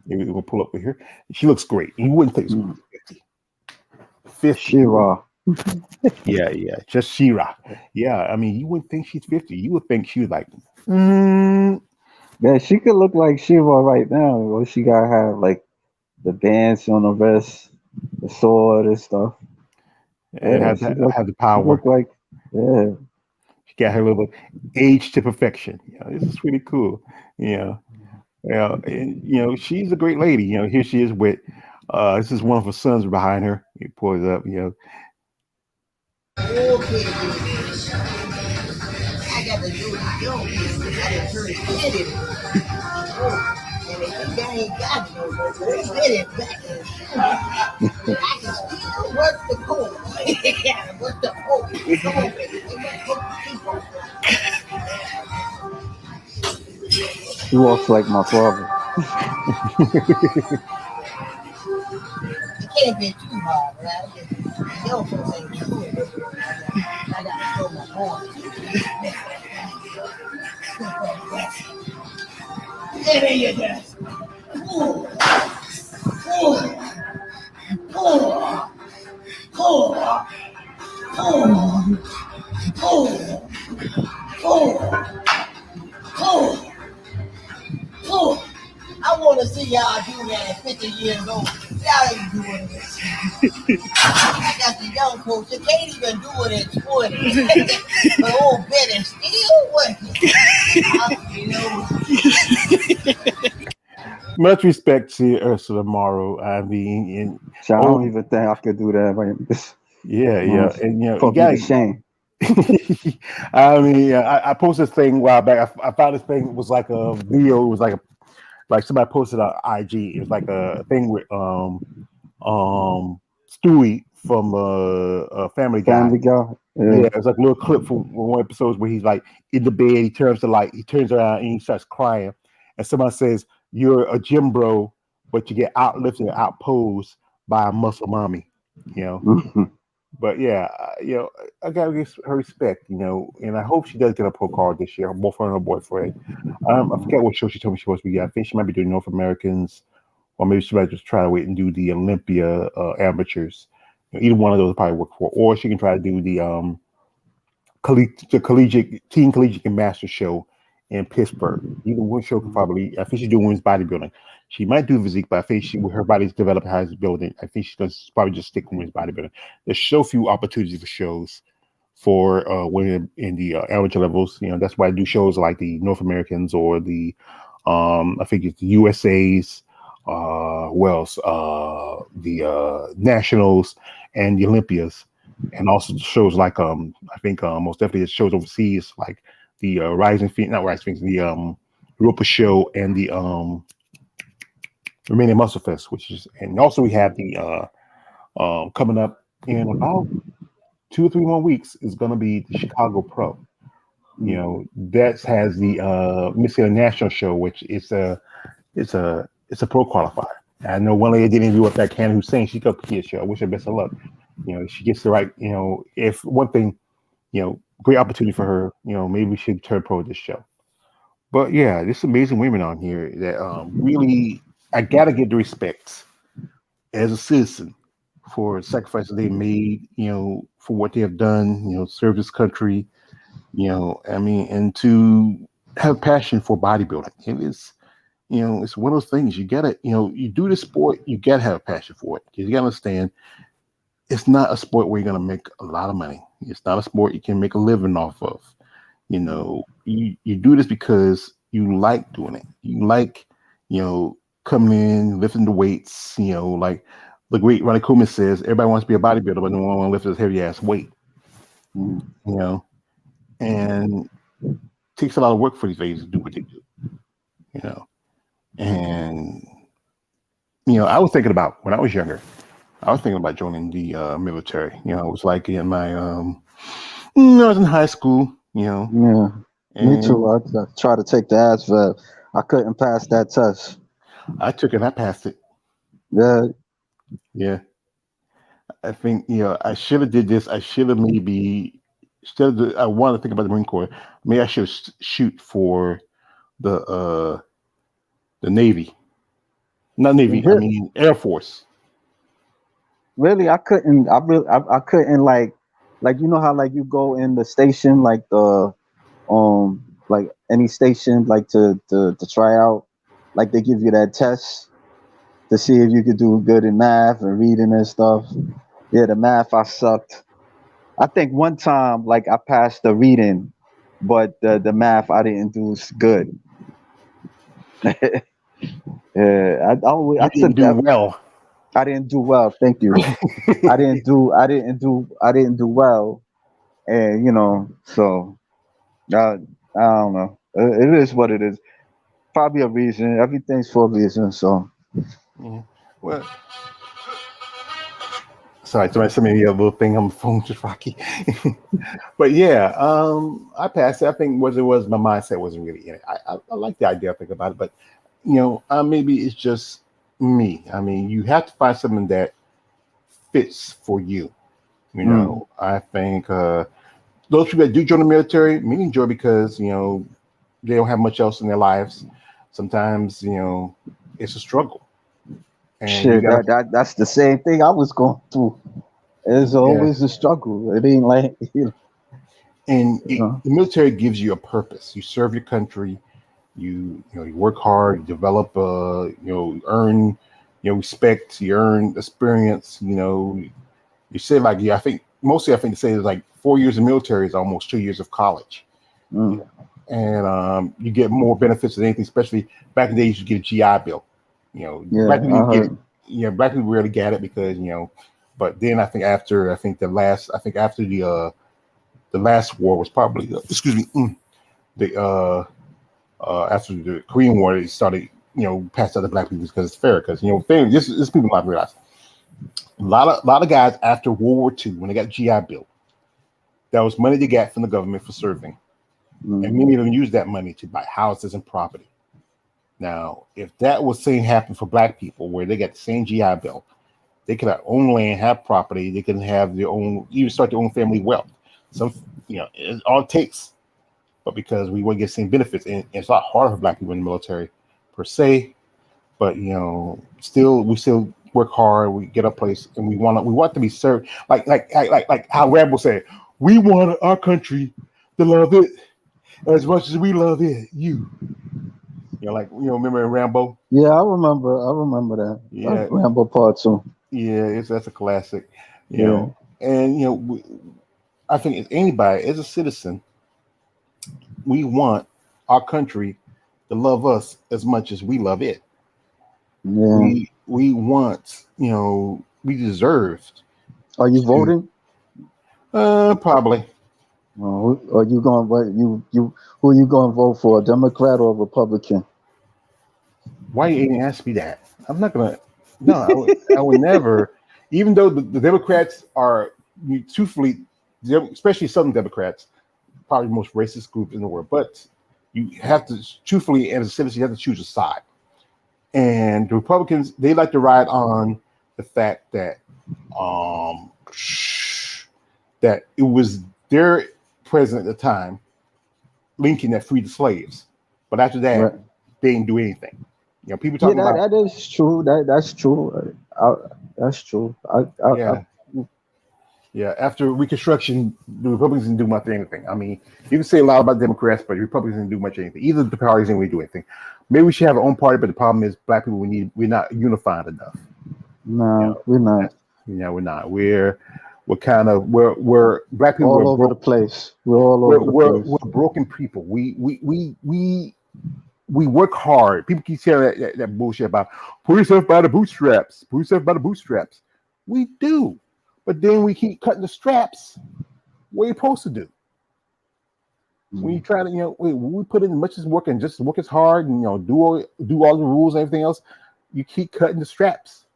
maybe we'll pull up with her. She looks great. You wouldn't think so. Mm. 50. 50. Shiva. Yeah. Just Shira. Yeah. I mean, you wouldn't think she's 50. You would think she was like, mm, Yeah, she could look like Shiva right now. Well, she gotta have like the bands on the wrist, the sword and stuff. Yeah, have the she power. look like yeah. She got her little age to perfection. This is really cool. And, she's a great lady. Here she is with, this is one of her sons behind her. He pulls it up. I got to do the young people. I didn't turn his head in. And if the guy ain't got no his head in back. I can still work the pole. Yeah, work the pole. Come on, baby. She walks like my father. It can't be too hard, right? The young folks ain't too. I got to show my boy. Get in your desk. Pull, pull, pull, pull, pull, pull, pull, pull, pull. I want to see y'all do that at 50 years old. Y'all ain't doing this. I got the young folks that can't even do it at 20. But old Betty's still working. Much respect to Ursula Morrow. I mean, and So I don't oh even think I could do that. Right? yeah, and you Put me to got. shame. I mean, I posted this thing a while back. I found this thing, it was like a video. It was like somebody posted on IG. It was like a thing with Stewie from Family Guy. Family Guy. Yeah. Yeah, it's like a little clip from one episode where he's like in the bed. He turns around and he starts crying, and somebody says, "You're a gym bro, but you get outlifted and outposed by a muscle mommy." You know. But yeah, I gotta give her respect, and I hope she does get a pro card this year, both her and her boyfriend. I forget what show she told me she was to be. I think she might be doing North Americans, or maybe she might just try to wait and do the Olympia amateurs. Either one of those will probably work for her. Or she can try to do the collegiate teen collegiate and master show in Pittsburgh. Either one show could probably. I think she's doing women's bodybuilding. She might do physique, but I think with her body's developed how it's building, I think she's going to probably just stick with women's bodybuilding. There's so few opportunities for shows for women in the amateur levels. That's why I do shows like the North Americans or the I think it's the USA's, Wells, the Nationals, and the Olympias, and also shows like I think most definitely it shows overseas like the Rising Phoenix, not Rising Phoenix, the Europa show and the Remaining Muscle Fest, which is, and also we have the coming up in about 2 or 3 more weeks is going to be the Chicago Pro. That has the Michigan National Show, which it's a pro qualifier. I know one lady did an interview with that Can Hussein. She got the show. I wish her best of luck. She gets the right. If one thing, great opportunity for her. Maybe we should turn pro this show. But yeah, there's amazing women on here that really I gotta give the respect as a citizen for sacrifices they made. For what they have done. Serve this country. I mean, and to have passion for bodybuilding. It is it's one of those things you gotta, you do the sport, you gotta have a passion for it. You gotta understand it's not a sport where you're gonna make a lot of money. It's not a sport you can make a living off of. You do this because you like doing it. You like, coming in, lifting the weights, like the great Ronnie Coleman says, everybody wants to be a bodybuilder, but no one wants to lift this heavy ass weight. Mm. And it takes a lot of work for these ladies to do what they do. And I was thinking about when I was younger. I was thinking about joining the military. It was like in my I was in high school. Yeah, me too. And I tried to take the ASVAB. I couldn't pass that test. I took it. I passed it. Yeah, Yeah, I think I should have did this. I should have maybe instead of I wanted to think about the Marine Corps. Maybe I should shoot for the Navy. Not Navy. I mean Air Force. really, I couldn't. I couldn't like how like you go in the station like the like any station like to try out, like they give you that test to see if you could do good in math and reading and stuff. Yeah, the math I sucked. I think one time like I passed the reading, but the math I didn't do good. Yeah, You I didn't took do that. well. I didn't do well. Thank you. I didn't do well, and so I don't know. It is what it is. Probably a reason. Everything's for a reason. So Yeah. Well, sorry, somebody sent me a little thing on the phone, just Rocky. But yeah, I passed it. I think what it was, my mindset wasn't really in it. I like the idea of thinking about it, but maybe it's just me. I mean, you have to find something that fits for you. I think those people that do join the military, me enjoy because they don't have much else in their lives. Sometimes, it's a struggle, and you Shit, gotta, that's the same thing I was going through. It's yeah. always a struggle. It ain't like And know. the military gives you a purpose. You serve your country. You work hard. You develop. Earn. Respect. You earn experience. You say like, yeah. I think mostly. I think they say it's like 4 years of military is almost 2 years of college. Mm. And you get more benefits than anything. Especially back in the day, you used to get a GI Bill. Yeah, Black people I didn't get it. heard. Black people rarely got it because But then after the last war was probably excuse me the after the Korean War they started passed out to black people because it's fair because this people not realize a lot of guys after World War II when they got GI Bill that was money they got from the government for serving and Mm. many of them used that money to buy houses and property. Now if that was same happen for black people where they got the same GI Bill they could have own land, have property, they can have their own, even start their own family wealth. Some, it's all it takes. But because we want to get the same benefits, and it's a lot harder for black people in the military per se. But we still work hard. We get a place, and we want to be served. Like how Rambo said, we want our country to love it as much as we love it. Remember in Rambo? Yeah, I remember that. Yeah, Rambo Part 2. yeah, that's a classic. You Yeah. know, and I think as anybody, as a citizen, we want our country to love us as much as we love it. Yeah. We want, we deserve Are you to. voting? Probably. Are you going who are you going to vote for? A Democrat or a Republican? Why you even ask me that? I'm not gonna. No, I would never. Even though the Democrats are, truthfully, especially Southern Democrats, probably the most racist group in the world. But you have to, truthfully, as a citizen, you have to choose a side. And the Republicans, they like to ride on the fact that um, that it was their president at the time, Lincoln, that freed the slaves. But after that, Right. they didn't do anything. People Yeah, talking about, that is true. That's true. That's true. yeah, yeah. After Reconstruction, the Republicans didn't do much of anything. I mean, you can say a lot about Democrats, but the Republicans didn't do much of anything. Either of the parties didn't really do anything. Maybe we should have our own party, but the problem is black people we're not unified enough. You No, know, we're not. we're not. We're kind of we're black people. All We're over the broke. place. We're all We're over the we're, place. we're broken people. We work hard. People keep saying that bullshit about pull yourself by the bootstraps. Pull yourself by the bootstraps. We do, but then we keep cutting the straps. What are you supposed to do? When you Mm. try to, we put in as much as work and just work as hard and do all the rules and everything else, you keep cutting the straps.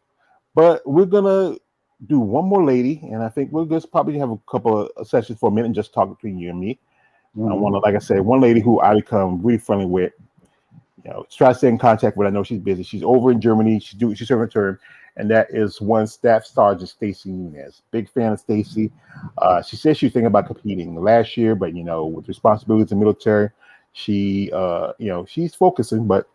But we're gonna do one more lady, and I think we'll just probably have a couple of sessions for a minute and just talk between you and me. I want Mhm. to, like I said, one lady who I become really friendly with. Try to stay in contact with. I know she's busy. She's over in Germany. She's serving a term, and that is one Staff Sergeant Stacy Nunez. Big fan of Stacy. She said she was thinking about competing last year, but with responsibilities in the military, she's focusing. But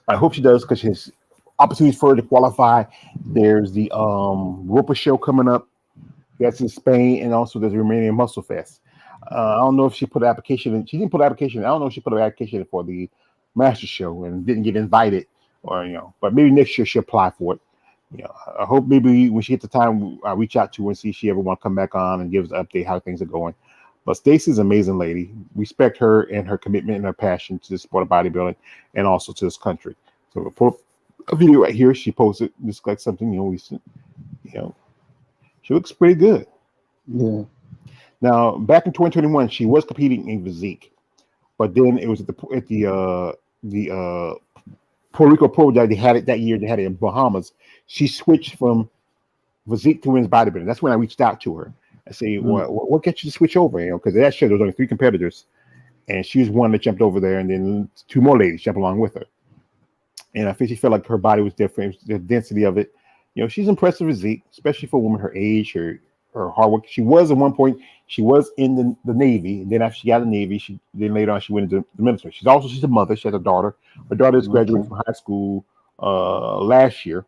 I hope she does because she's opportunities for her to qualify. There's the Roper show coming up. That's in Spain, and also there's the Romanian Muscle Fest. I don't know if she put an application in. She didn't put an application in. I don't know if she put an application in for the Master Show and didn't get invited, or but maybe next year she'll apply for it. I hope maybe when she gets the time, I reach out to her and see if she ever want to come back on and give us an update how things are going. But Stacy's an amazing lady. Respect her and her commitment and her passion to the sport of bodybuilding and also to this country. So we'll put a video right here. She posted this like something recent. She looks pretty good. Yeah. Now, back in 2021, she was competing in physique, but then it was at the Puerto Rico Pro that they had it that year. They had it in Bahamas. She switched from physique to women's bodybuilding. That's when I reached out to her. I say, Mm. what gets you to switch over? Because that show there was only 3 competitors, and she was one that jumped over there, and then 2 more ladies jumped along with her. And I think she felt like her body was different, the density of it. She's impressive physique, especially for a woman her age, her her hard work. She was at one point. She was in the Navy, and then after she got in the Navy, she then later on she went into the military. She's a mother. She has a daughter. Her daughter is Okay. graduating from high school last year,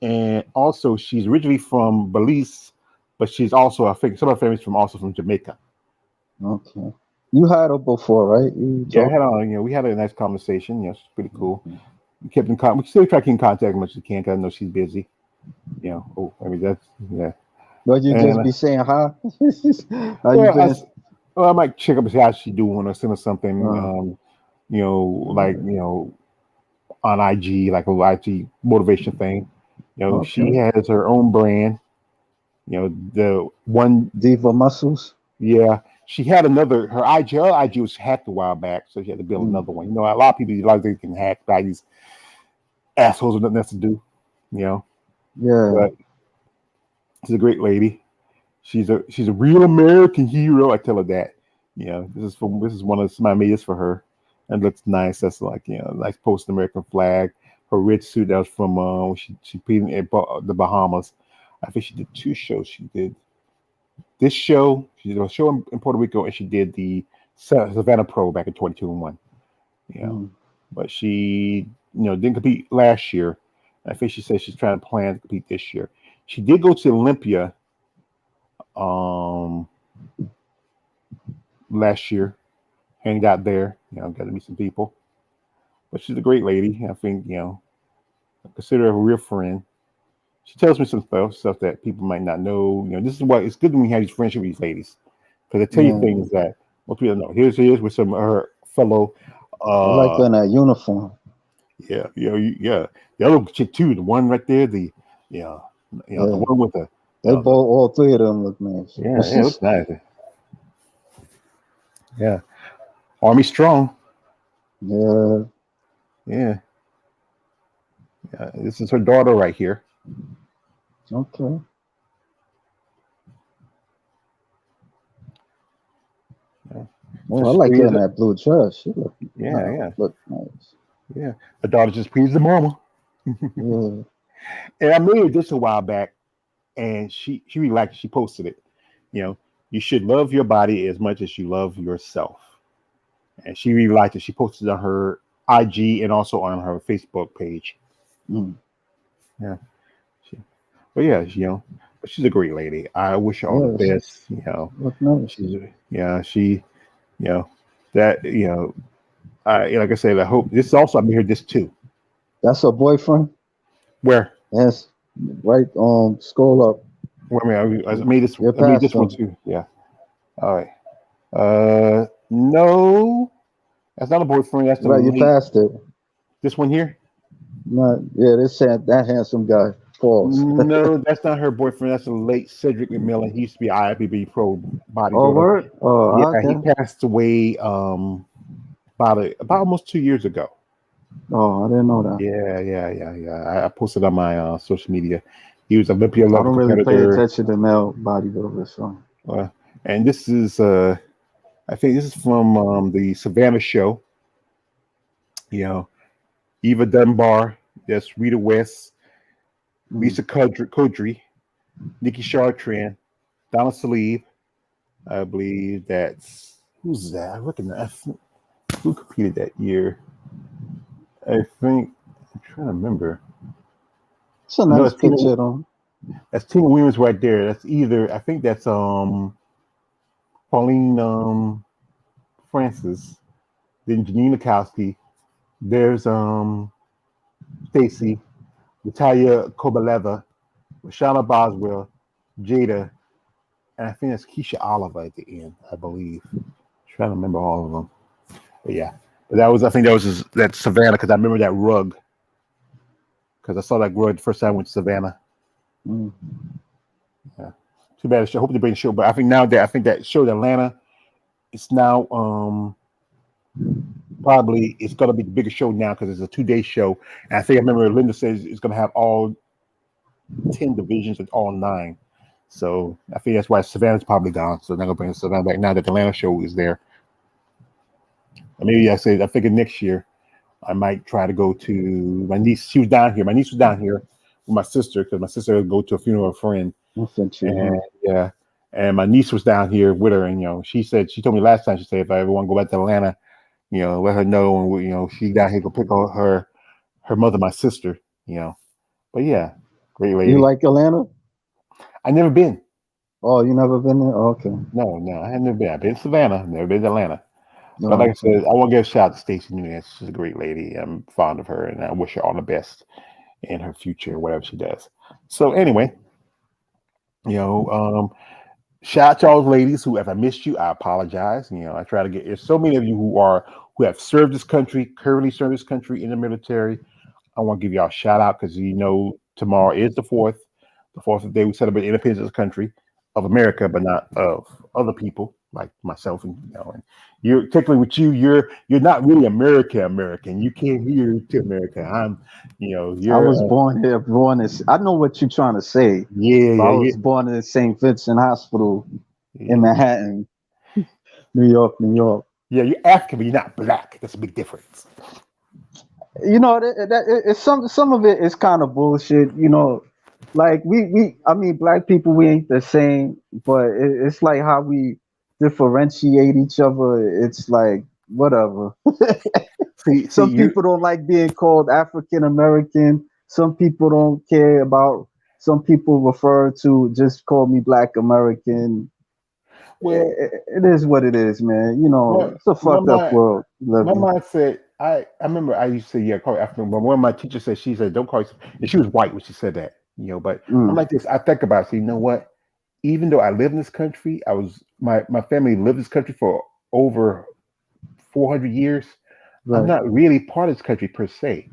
and also she's originally from Belize, but she's also I think some of her family's from Jamaica. Okay. You had her before, right? You Yeah, talked. we had a nice conversation. She's pretty cool. Okay. We kept in contact. We still try to keep in contact as much as we can because I know she's busy. I mean that's yeah. But you And just be saying hi. How you well, been? I might check up and see how she's doing or send her something. Uh, Like on IG, like a IG motivation thing. She okay. has her own brand. The one, Diva muscles. yeah, she had another. Her IG was hacked a while back, so she had to build Mm. another one. A lot of people, a lot of things can hack by these assholes with nothing else to do. You know, Yeah. but she's a great lady. She's a real American hero. I tell her that. This is one of somebody made this for her, and it looks nice. That's like a nice post American flag. Her red suit that was from when she played in the Bahamas. I think she did two shows. She did this show. She did a show in Puerto Rico, and she did the Savannah Pro back in 22-1. You know, Mm. but she didn't compete last year. I think she said she's trying to plan to compete this year. She did go to Olympia um last year and got there. Got to meet some people. But she's a great lady. I think I consider her a real friend. She tells me some stuff that people might not know. This is why it's good when we have these friendship with these ladies because they tell you Yeah. things that most people don't know. Here she is with some of her fellow. I like Uh, her in that uniform. yeah, yeah. The other chick too, the one right there, yeah, the Yeah. one with the, They the both, all three of them look nice. yeah, it looks nice. Yeah, Army Strong. Yeah. Yeah, yeah. This is her daughter right here. Okay. Yeah. So Oh, I she like her pleased in it. that blue dress. She Yeah, yeah, look nice. yeah. Her daughter just pleased the mama. Yeah. And I made this a while back, and she really liked it. She posted it. You know, you should love your body as much as you love yourself. And she really liked it. She posted on her IG and also on her Facebook page. Mm. Yeah. She, but yeah, she's a great lady. I wish her all the Yes. best. Look nice. She's she you know that I like I said. I hope this is also. I heard this too. That's her boyfriend. Where Yes. Right. Scroll up. I made this. You're I made past this one them. too. Yeah. All right. No, that's not a boyfriend. That's the Right. You late. passed it. This one here. Not. Yeah. They said that handsome guy. Pause. No, that's not her boyfriend. That's the late Cedric McMillan. He used to be IFBB pro Oh, bodybuilder. word. Oh, Yeah, he okay. passed away about almost 2 years ago. Oh, I didn't know that. Yeah. I posted on my social media. He was a Olympia I level don't really pay competitor. attention to male bodybuilders. So. Uh, and this is I think this is from the Savannah show. You know, Eva Dunbar, that's Rita West, Mm. Lisa Kodri, Nikki Chartrand, Donna Saleeb. I believe that's who's that? I recognize who competed that year. I think I'm trying to remember. It's a No, nice picture, though. That's Tina Williams right there. That's either I think that's Pauline Francis, then Janine Lukowski. There's Stacy, Natalia Kobaleva, Rashana Boswell, Jada, and I think that's Keisha Oliver at the end, I believe. Trying to remember all of them. But yeah. But I think that was that Savannah because I remember that rug. Because I saw that rug the first time I went to Savannah. Mm. Yeah. Too bad. I hope they bring the show, but I think now that that show in Atlanta, it's now probably it's gonna be the biggest show now because it's a 2-day show. And I think I remember Linda says it's gonna have all 10 divisions and all 9. So I think that's why Savannah's probably gone. So they're gonna bring Savannah back now that the Atlanta show is there. And maybe I figured next year I might try to go to my niece. She was down here. My niece was down here with my sister because my sister would go to a funeral of a friend. Infantry, And huh? yeah, and my niece was down here with her, and she told me last time, she said if I ever want to go back to Atlanta, let her know, and she down here go pick up her mother, my sister, you know. But yeah, great You lady. like Atlanta? I never been. Oh, you never been there? Oh, okay. No, no, I have never been. I've been to Savannah, never been to Atlanta. But Oh, like I okay. said, I want to give a shout out to Stacey Nunez. She's a great lady. I'm fond of her, and I wish her all the best in her future, whatever she does. So anyway, you know, um, shout out to all those ladies who, if I missed you, I apologize. I try to get. There's so many of you who have served this country, currently serve this country in the military. I want to give y'all a shout out because tomorrow is the fourth day we celebrate the independence of the country of America, but not of other people like myself and you're technically with you're not really American. You came here to America. I You're was born here, born in. I know what you're trying to say, yeah, but I yeah, yeah, was born in St. Vincent Hospital in yeah. Manhattan, New York, New York. Yeah, you're African, but you're not black. That's a big difference. You know it's some of it is kind of bullshit. Like I mean, black people, we ain't the same, but it's like how we differentiate each other. It's like whatever. See, Some people don't like being called African American. Some people don't care about. Some people refer to just call me Black American. well, It is what it is, man. my It's a my fucked up mind world we live my in. mind said I remember I used to say yeah, call it African, but one of my teachers said she said don't call it, and she was white when she said that. But I'm Mm, like this. I think about it. So you know what? Even though I live in this country, my family lived in this country for over 400 years. I'm right, not really part of this country per se.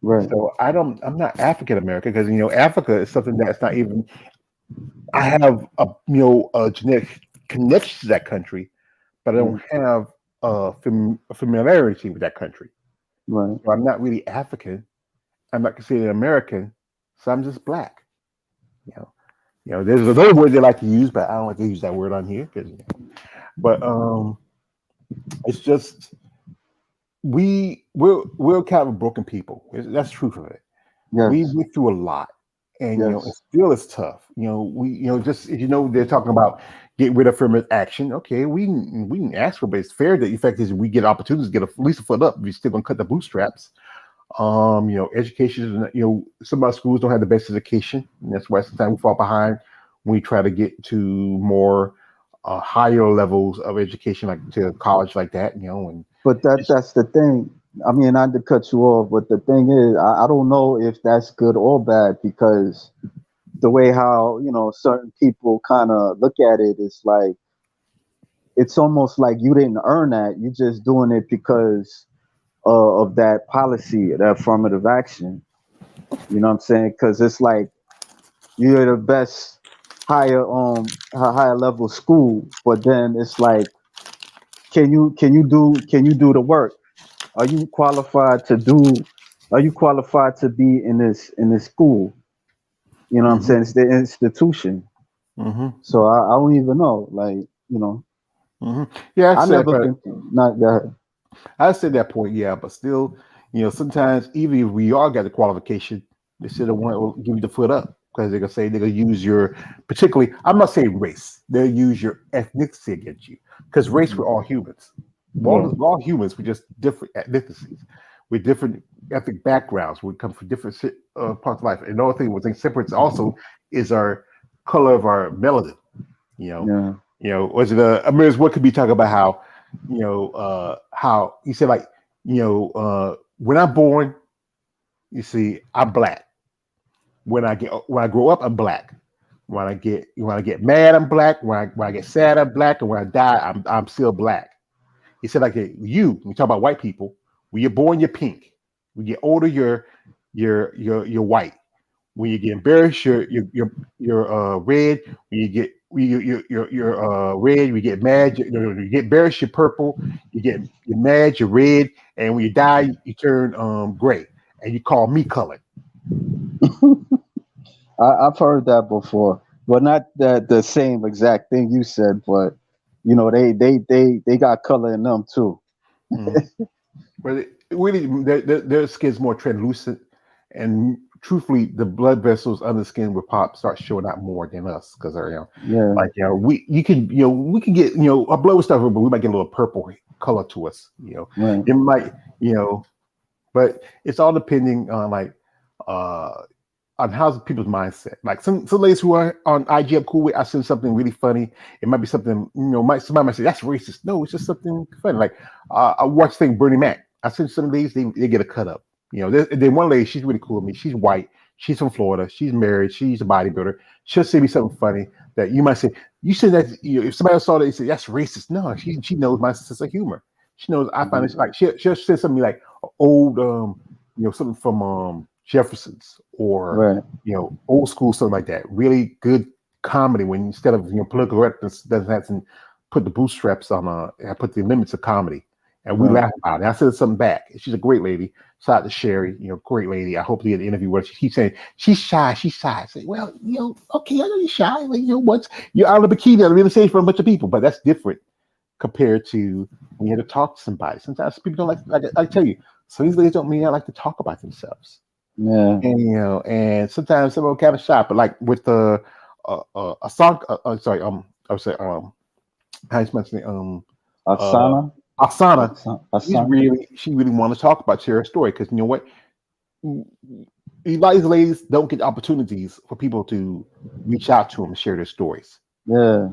right. So I'm not African American because Africa is something that's not even. I have a genetic connection to that country, but I don't Mm, have a familiarity with that country. right. So I'm not really African. I'm not considered American. So I'm just black. You know, there's another word they like to use, but I don't like to use that word on here. But it's just we're kind of broken people. That's the truth of it. We Yes, went through a lot, and it yes. still is tough. We just they're talking about get rid of affirmative action. Okay, we didn't ask for, it, but it's fair that the fact is we get opportunities to get at least a foot up. We're still gonna cut the bootstraps. Education is some of our schools don't have the best education, and that's why sometimes we fall behind when we try to get to more higher levels of education, like to college, like that. And But it's, that's the thing. I mean, not to cut you off, but the thing is, I don't know if that's good or bad because the way how certain people kind of look at it is like it's almost like you didn't earn that. You're just doing it because of that policy, that affirmative action. You know what I'm saying? Because it's like you're the best higher level school, but then it's like, can you do the work? Are you qualified to do? Are you qualified to be in this school? You know what I'm hmm saying? It's the institution. hmm So I don't even know. Like, hmm yeah, I never been not that. I said that point, yeah, but still, sometimes even if we all got the qualification, they still don't want to give you the foot up because they're gonna say they're gonna use your particularly. I'm not saying race; they'll use your ethnicity against you because race we're all humans. Right, We're all humans. We're just different ethnicities with different ethnic backgrounds. We come from different parts of life. And another thing, what thing separates also is our color of our melanin. You know, yeah. was it Amirs? What could be talking about how he said like when I'm born, you see, I'm black. When I grow up, I'm black. When I get mad, I'm black. When I get sad, I'm black. And when I die, I'm still black. He said like we talk about white people. When you're born, you're pink. When you get older, you're white. When you get embarrassed, you're red. When you get you're red. When you get mad, you get embarrassed, you're purple. You're mad, you're red, and when you die, you turn gray, and you call me colored. I've heard that before, but not that the same exact thing you said. But they got color in them too. Mhm. But it really, their skin's more translucent and truthfully, the blood vessels under the skin will pop start showing out more than us because they're Yeah. like we can get our blood will start, but we might get a little purple color to us. Right. It might but it's all depending on uh on how's people's mindset. Like some ladies who are on IG, I'm cool with. I send something really funny. It might be something somebody might say that's racist. No, it's just something funny. Like I watched thing Bernie Mac. I send some ladies they get a cut up. Then one lady, she's really cool with me. She's white. She's from Florida. She's married. She's a bodybuilder. She'll say me something funny that you might say. You said that if somebody else saw that, they say that's racist. No, she knows my sense of humor. She knows I find it like she'll say something like old something from Jefferson's or Right. old school something like that. Really good comedy when instead of political correctness doesn't have to put the bootstraps on put the limits of comedy. And we Right. laugh about it. I said something back. She's a great lady. Shout out to Sherry, great lady. I hope to get an interview with her. She keeps saying she's shy. She's shy. I say, well, okay, I know you're shy. Like, once you're out of the bikini, I'm really safe for a bunch of people, but that's different compared to when you have to talk to somebody. Sometimes people don't like I tell you, some of these ladies don't mean I like to talk about themselves. Yeah. And sometimes some of them kind of shy, but like with the a song, sorry, I would say how you mentioned uh Oksana. Asana, Oksana. she really want to talk about share her story because you know what, a lot of these ladies don't get opportunities for people to reach out to them and share their stories. Yeah.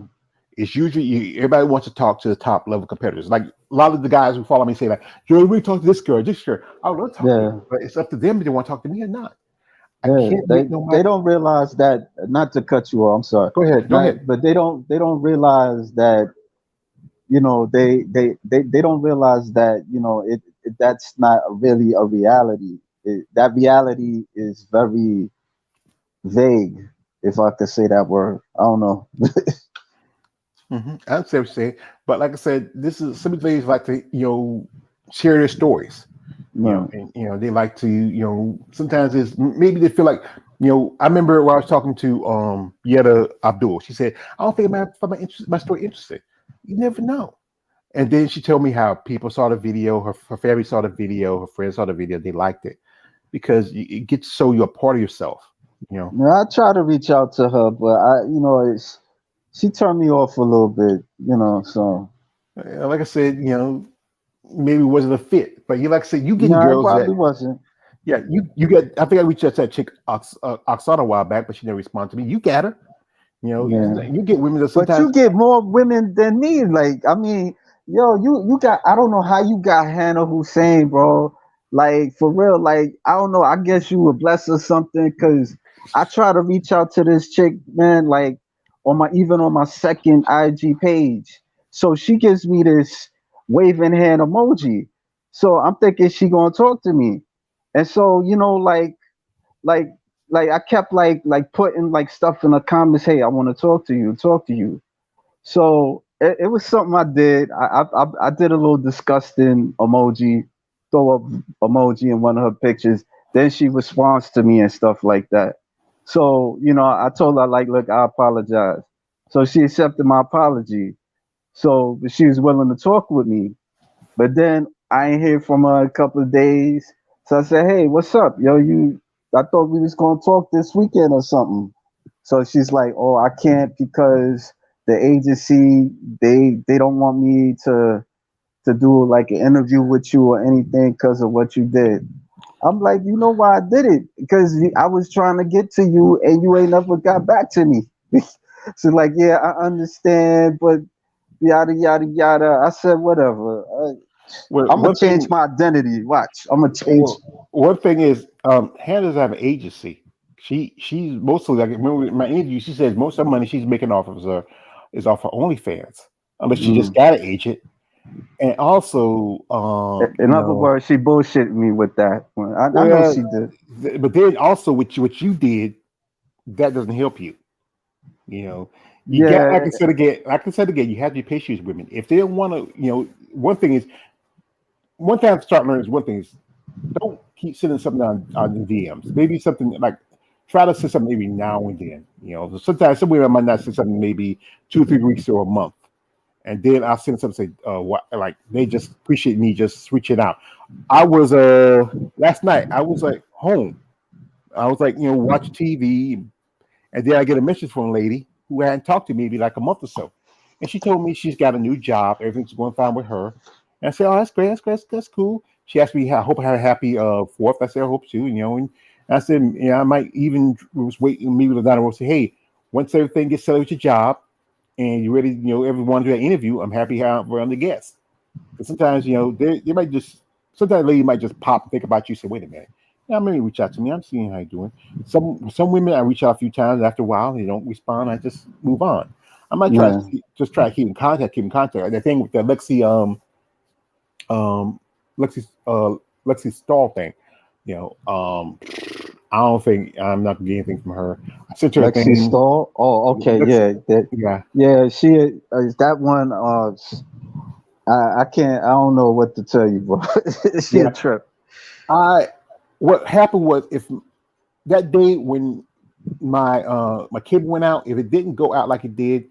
It's usually everybody wants to talk to the top level competitors. Like a lot of the guys who follow me say like, Joey, we talk to this girl, this girl. I would love to talk to Yeah. you, but it's up to them if they want to talk to me or not. I Yeah. can't They make they nobody. don't realize that. Not to cut you off. I'm sorry. Go ahead, go ahead. But they don't realize that they don't realize that that's not really a reality. That reality is very vague, if I could say that word. I don't know. I understand what you're saying, but like I said, this is some of the ladies like to share their stories. Right. And they like to sometimes it's maybe they feel like I remember when I was talking to Yetta Abdul. She said I don't think I find my story interesting. You never know. And then she told me how people saw the video, her family saw the video, her friends saw the video, they liked it because it gets to show you a part of yourself. you know Now, I try to reach out to her, but she turned me off a little bit. So like I said, maybe it wasn't a fit, but like I said, you getting no, it girls that. probably wasn't. Yeah, you get. I think I reached out to that chick Oksana a while back, but she never responded to me. You got her. Yeah. You get women that But you sometimes. get more women than me. Like, I mean, yo, you got. I don't know how you got Hannah Hussein, bro. Like, for real. Like, I don't know. I guess you were blessed or something. Cause I try to reach out to this chick, man. Like, even on my second IG page. So she gives me this waving hand emoji. So I'm thinking she gonna talk to me. And so like I kept like putting like stuff in the comments. Hey, I want to talk to you. So it was something I did. I did a little disgusting emoji, throw up emoji in one of her pictures. Then she responds to me and stuff like that. So I told her like, look, I apologize. So she accepted my apology. So she was willing to talk with me. But then I ain't hear from her in a couple of days. So I said, hey, what's up? Yo, I thought we was gonna talk this weekend or something. So she's like, oh, I can't because the agency they don't want me to do like an interview with you or anything because of what you did. I'm like, you know why I did it? Because I was trying to get to you and you ain't never got back to me. So like, yeah, I understand, but yada yada yada. I said, whatever. Well, I'm gonna one change thing. my identity. Watch, I'm gonna change. Well, one thing is, Hannah doesn't have an agency. She's mostly like remember in my interview. She says most of the money she's making off of her is off her OnlyFans, unless she just Mm. got an agent. And also, In other words, she bullshit me with that. I know well, she did. but then also what you did that doesn't help you. You know, you got Yeah, like I said again, you have to be patient with women. If they don't want to, one thing is one thing I have to start learning is one thing is don't keep sending something on the DMs. Maybe something like try to send something maybe now and then. Sometimes some women might not send something maybe 2 or 3 weeks or a month, and then I'll send something say what like they just appreciate me just switching out. I was last night I was like home. I was like, watch TV, and then I get a message from a lady who hadn't talked to me maybe like a month or so, and she told me she's got a new job, everything's going fine with her. And I said, "Oh, that's great, that's cool." She asked me, "I hope I had a happy Fourth." I said, "I hope too," and I said, "Yeah, I might even was waiting me with the and say, hey, once everything gets settled with your job and you're ready, everyone to do that interview, I'm happy we're on the guest." Because sometimes, they might just, sometimes a lady might just pop and think about you, say, wait a minute. Yeah, maybe reach out to me. I'm seeing how you're doing. Some women, I reach out a few times. After a while, they don't respond. I just move on. I might try Yeah. to just try to keep in contact. The thing with the um, Lexi, Lexi Stall thing, I don't think I'm not gonna get anything from her. I sent her a Lexi thing. Stall. Oh, okay, Lexi, yeah, yeah, yeah. She is that one. I can't. I don't know what to tell you, bro. She a yeah. trip. I What happened was if that day when my kid went out, if it didn't go out like it did,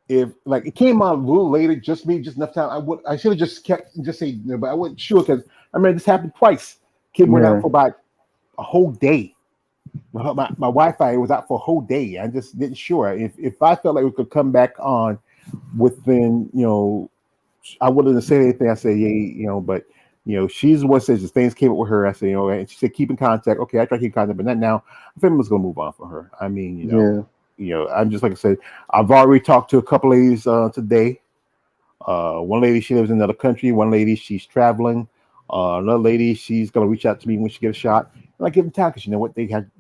if like it came out a little later, just enough time, I should have just kept just say, but I wasn't sure because I mean this happened twice. Kid went out Yeah, for about a whole day. My Wi-Fi was out for a whole day. I just didn't sure if I felt like we could come back on within I wouldn't say anything. I said, yeah, but she's the one that says the things came up with her. I said, and she said keep in contact. Okay, I try to keep in contact, but not now. I think I'm just gonna move on for her. I mean, yeah, I'm just like I said, I've already talked to a couple ladies today. One lady she lives in another country. One lady she's traveling. Another lady she's gonna reach out to me when she get a shot. And I give them time because you know what they had.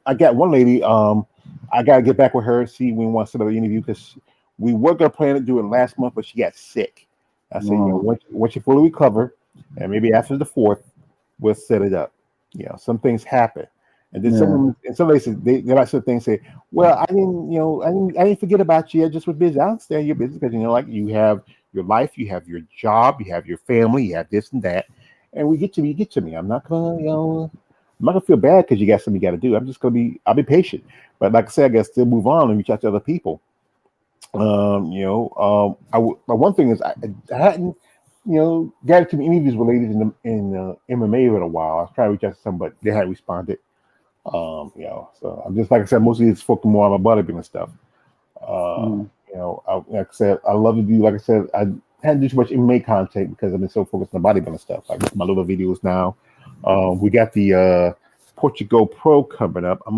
I got one lady. I gotta get back with her and see when we want to set up an interview because we were gonna plan to do it last month, but she got sick. I said, um, once you fully recover, and maybe after the fourth, we'll set it up. Some things happen, and then yeah, some ladies they like certain things say, well, I didn't forget about you. I just was busy. I understand you're busy because like you have your life, you have your job, you have your family, you have this and that, and we get to me. You get to me. I'm not gonna, I'm not gonna feel bad because you got something you got to do. I'll be patient. But like I said, I gotta still move on and reach out to other people. But one thing is I hadn't, got to interviews with ladies in MMA in a while. I was trying to reach out to some, but they hadn't responded. So I'm just like I said, mostly it's focused more on my bodybuilding stuff. Uh, mm, like I said, I love to do. Like I said, I hadn't do too much MMA content because I've been so focused on bodybuilding stuff. Like my little videos now. We got the Portugal Pro coming up. I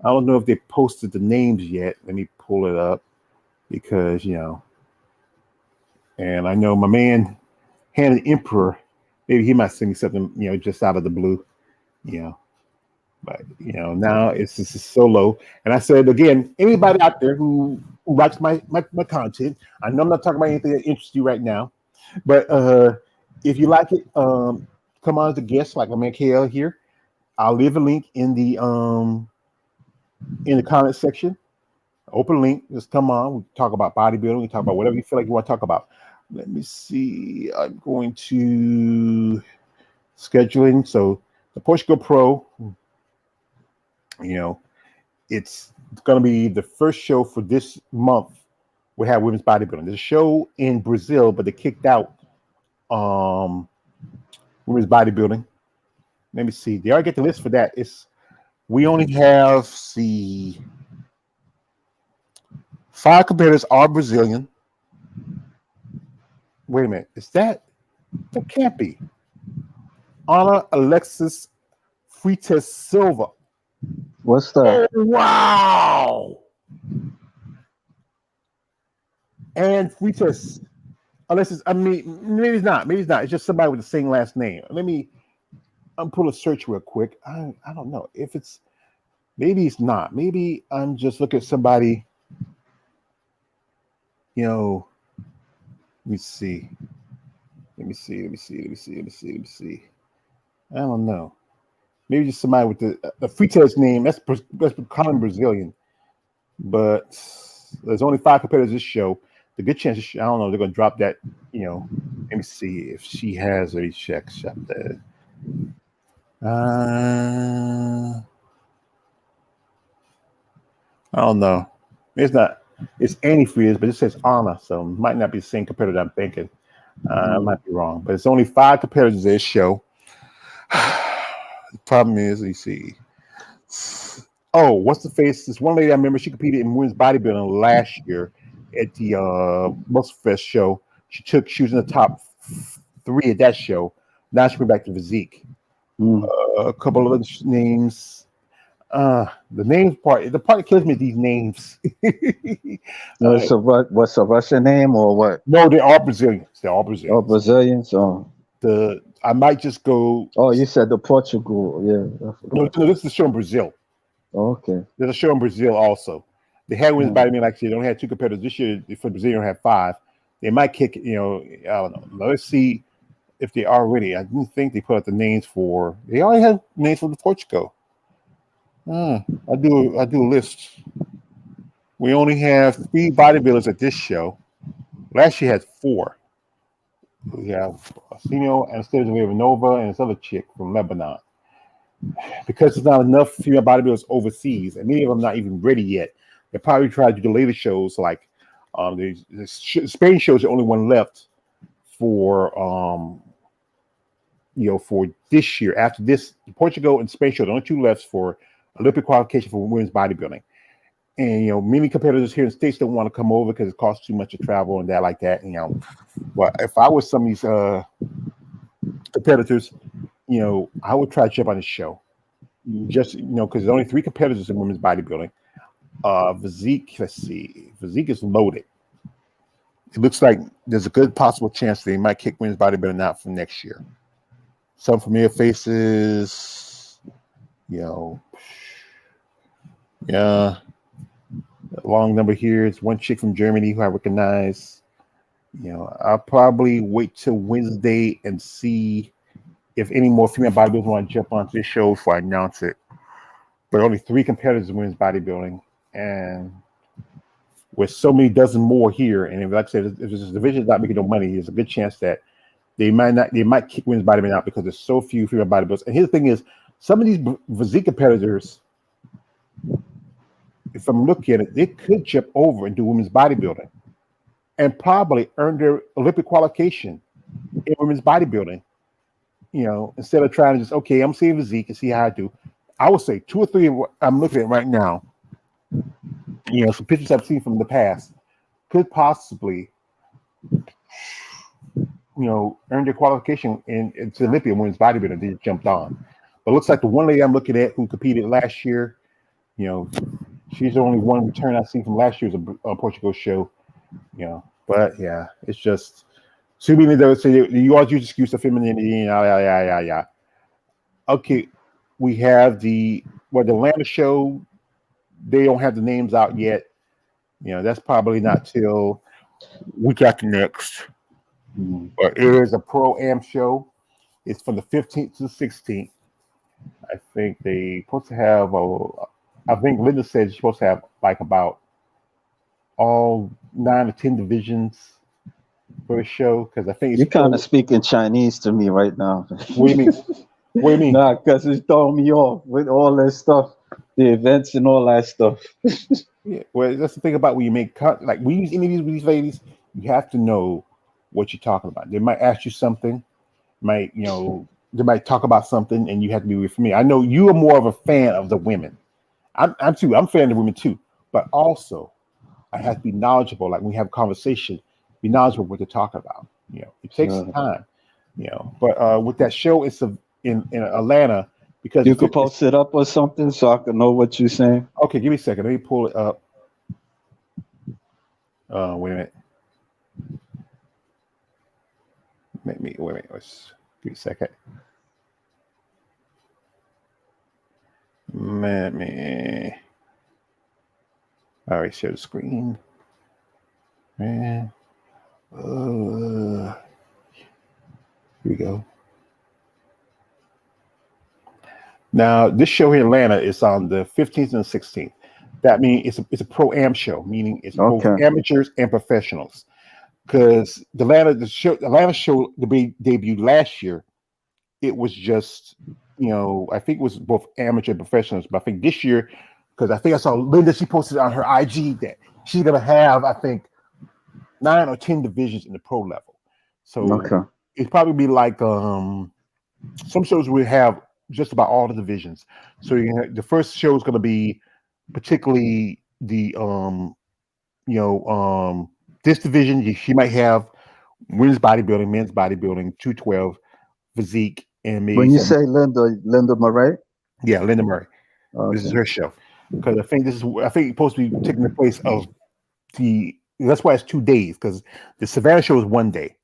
don't know if they posted the names yet. Let me pull it up because and I know my man Hannah Emperor. Maybe he might send me something, just out of the blue. You know, But now it's just a solo. And I said again, anybody out there who watches my content, I know I'm not talking about anything that interests you right now, but if you like it, come on as a guest, like my man KL here. I'll leave a link in the comment section. Open link. Just come on. We talk about bodybuilding. We talk about whatever you feel like you want to talk about. Let me see. I'm going to scheduling. So the Portugal Pro, you know, it's going to be the first show for this month. We have women's bodybuilding. There's a show in Brazil, but they kicked out um, women's bodybuilding. Let me see. They already get the list for that. We only have see 5 competitors are Brazilian. Wait a minute. That can't be. Ana Alexis Freitas Silva. what's that? Oh wow! And Freitas. Unless I mean, maybe it's not. Maybe it's not. It's just somebody with the same last name. I'm pull a search real quick. I don't know if it's. Maybe it's not. Maybe I'm just looking at somebody. You know. Let me see. Let me see. Let me see. Let me see. Let me see. Let me see. I don't know. Maybe just somebody with the Freitas name. That's common Brazilian. But there's only 5 competitors this show. The good chance I don't know they're gonna drop that. Let me see if she has a check shop there. I don't know. It's not. It's antifreeze, but it says Anna, so it might not be the same competitor I'm thinking. I Mm, might be wrong, but it's only 5 competitors this show. Problem is, you see. Oh, what's the face? This one lady I remember, she competed in women's bodybuilding last year at the Muscle Fest show. She was in the top three at that show. Now she went back to physique. Mm. A couple of other names. The names part. The part that kills me is these names. uh, What's a Russian name or what? no, they're all Brazilians. They're all Oh, Brazilians. Brazilians. Oh, I might just go. oh, you said the Portugal. Yeah, I No, forgot. no, this is a show in Brazil. Oh, okay. There's a show in Brazil also. They had women's Mm. bodybuilding like I said. They only had two competitors this year. For Brazil, they don't have five. They might kick. I don't know. Now, let's see if they already. I didn't think they put out the names for. They already have names for the Portugal. I do a list. We only have three bodybuilders at this show. Last year had four. We have Arsenio, Anastasia Nova, and this other chick from Lebanon. Because there's not enough female bodybuilders overseas, and many of them not even ready yet. They probably try to do the later shows, like the Spain show is the only one left for for this year. After this, Portugal and Spain show, the only two left for Olympic qualification for women's bodybuilding. And many competitors here in the States don't want to come over because it costs too much to travel and that like that. But if I was some of these competitors, I would try to jump on the show. Just because there's only three competitors in women's bodybuilding. Physique, let's see, physique is loaded. It looks like there's a good possible chance they might kick women's bodybuilding out for next year. Some familiar faces, yeah. Long number here is one chick from Germany who I recognize. I'll probably wait till Wednesday and see if any more female bodybuilders want to jump onto this show before I announce it. But only three competitors in women's bodybuilding, and with so many dozen more here, and if, like I said, if this division is not making no money, there's a good chance that they might kick women's bodybuilding out because there's so few female bodybuilders. And here's the thing: is some of these physique competitors, if I'm looking at it, they could jump over and do women's bodybuilding, and probably earn their Olympic qualification in women's bodybuilding. Instead of trying to just I'm seeing physique and see how I do. I would say two or three I'm looking at right now. Some pictures I've seen from the past could possibly, earn their qualification into Olympia women's bodybuilding. They jumped on, but it looks like the one lady I'm looking at who competed last year, she's the only one return I've seen from last year's Portugal show. But yeah, it's just too many. They would say you always use excuse of femininity. Yeah. Okay, we have the Atlanta show. They don't have the names out yet. That's probably not till week after next. But it is a pro-am show. It's from the 15th to the 16th. I think they supposed to have I think Linda said you're supposed to have like about all 9 or 10 divisions for the show, because I think it's You're kind of speaking Chinese to me right now. What do you mean? What do you mean? Nah, because it's throwing me off with all that stuff, the events and all that stuff. Yeah, well, that's the thing about when you make like we use interviews with these ladies, you have to know what you're talking about. They might ask you something, they might talk about something, and you have to be with me. I know you are more of a fan of the women. I'm too. I'm a fan of the women too, but also I have to be knowledgeable. Like when we have a conversation, be knowledgeable what they're talking about. It takes time. But with that show, it's in Atlanta. Because you could post it up or something so I can know what you're saying. Okay, give me a second. Let me pull it up. Wait a minute. Wait a minute. Let's give me a second. Let me. All right, share the screen. Man. Here we go. Now, this show here in Atlanta is on the 15th and 16th. That means it's a pro-am show, meaning it's both amateurs and professionals. Because the Atlanta show debuted last year, it was just, I think it was both amateur and professionals. But I think this year, because I think I saw Linda, she posted on her IG that she's going to have, I think, 9 or 10 divisions in the pro level. So it'd probably be like some shows will have just about all the divisions. So the first show is going to be particularly the this division. She might have women's bodybuilding, men's bodybuilding, 212, physique, and maybe When you some. say Linda Murray, Yeah, Linda Murray. This is okay, her show because I think it's supposed to be taking the place of the. That's why it's 2 days because the Savannah show is 1 day.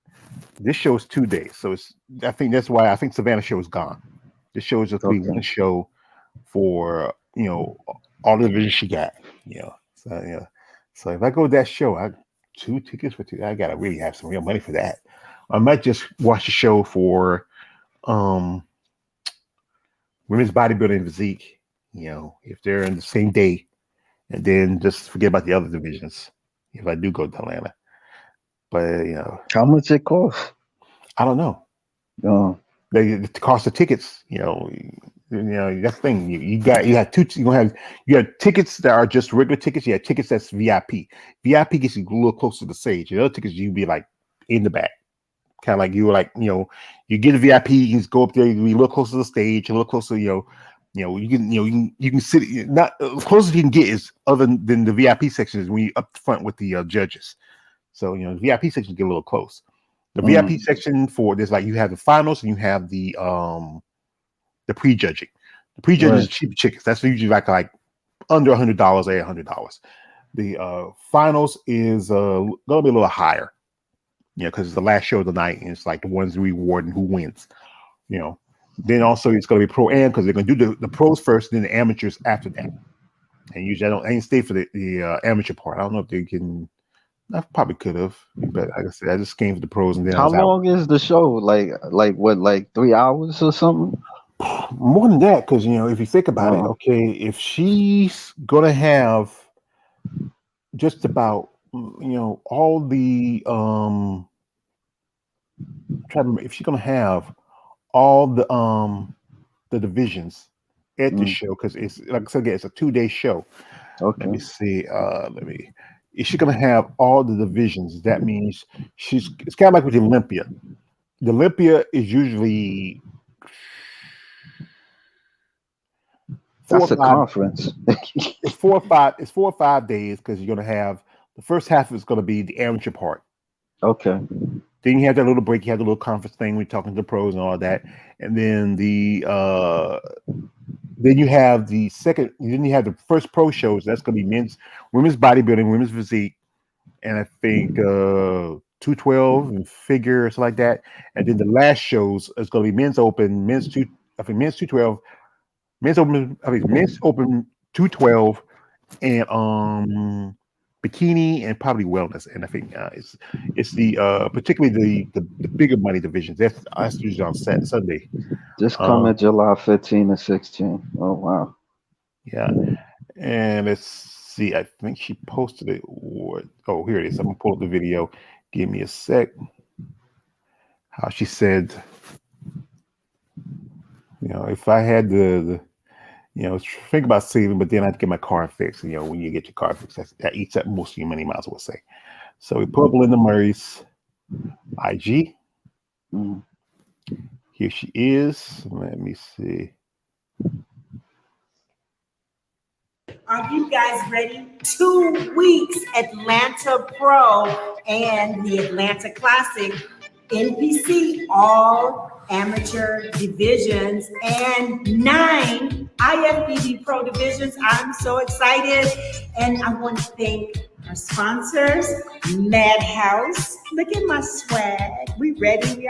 This show is 2 days, so it's. I think that's why I think Savannah show is gone. This show is just be okay. one show for all the divisions she got. So so if I go to that show, I 2 tickets for two. I gotta really have some real money for that. I might just watch the show for um women's bodybuilding and physique. If they're in the same day, and then just forget about the other divisions if I do go to Atlanta. But How much it cost? I don't know. Oh, The cost of tickets. That's the thing. You have two. You have tickets that are just regular tickets. You have tickets that's VIP. VIP gets you a little closer to the stage. The other tickets you'd be like in the back, kind of like you were like you get a VIP. You can just go up there. You be a little closer to the stage, a little closer. You can sit. Not as close as you can get is other than the VIP section is when you up front with the judges. So the VIP section get a little close. The VIP section for there's like you have the finals and you have the prejudging. The prejudging is right. cheap tickets. That's usually like under $100, $100. The finals is gonna be a little higher, because it's the last show of the night and it's like the ones rewarding who wins. You know. Then also it's gonna be pro am because they're gonna do the pros first, then the amateurs after that. And usually I didn't stay for the amateur part. I don't know if they can. I probably could have, but like I said, I just came for the pros and then I How was out. long is the show? Like what? Like 3 hours or something? More than that, because if you think about it, Oh, okay, if she's gonna have just about all the try to remember, if she's gonna have all the divisions at the mm, show, because it's like I said again, it's a 2 day show. Let okay. me see. Let me. If she's gonna have all the divisions, that means it's kind of like with the Olympia. The Olympia is usually four or That's a five. conference. It's 4 or 5. It's 4 or 5 days because you're gonna have the first half is gonna be the amateur part. Okay. Then you have that little break. You have the little conference thing. We're talking to the pros and all that, and then then you have the second. Then you have the first pro shows. That's gonna be women's bodybuilding, women's physique, and I think 212 and figure or something like that. And then the last shows is gonna be men's open, I think men's 212, men's open 212 and bikini and probably wellness. And I think it's the particularly the bigger money divisions. That's usually on Sunday. Just Um, coming July 15 and 16. Oh wow. yeah, and let's see. I think she posted it. Oh, here it is. I'm gonna pull up the video. Give me a sec. How she said, if I had think about saving, but then I have to get my car fixed. When you get your car fixed, that eats up most of your money. Might as well say. So we pull up Linda Murray's IG. Mm. Here she is. Let me see. Are you guys ready? 2 weeks, Atlanta Pro and the Atlanta Classic, NPC, all amateur divisions, and 9 IFBB Pro divisions. I'm so excited. And I want to thank our sponsors, Madhouse. Look at my swag. We ready?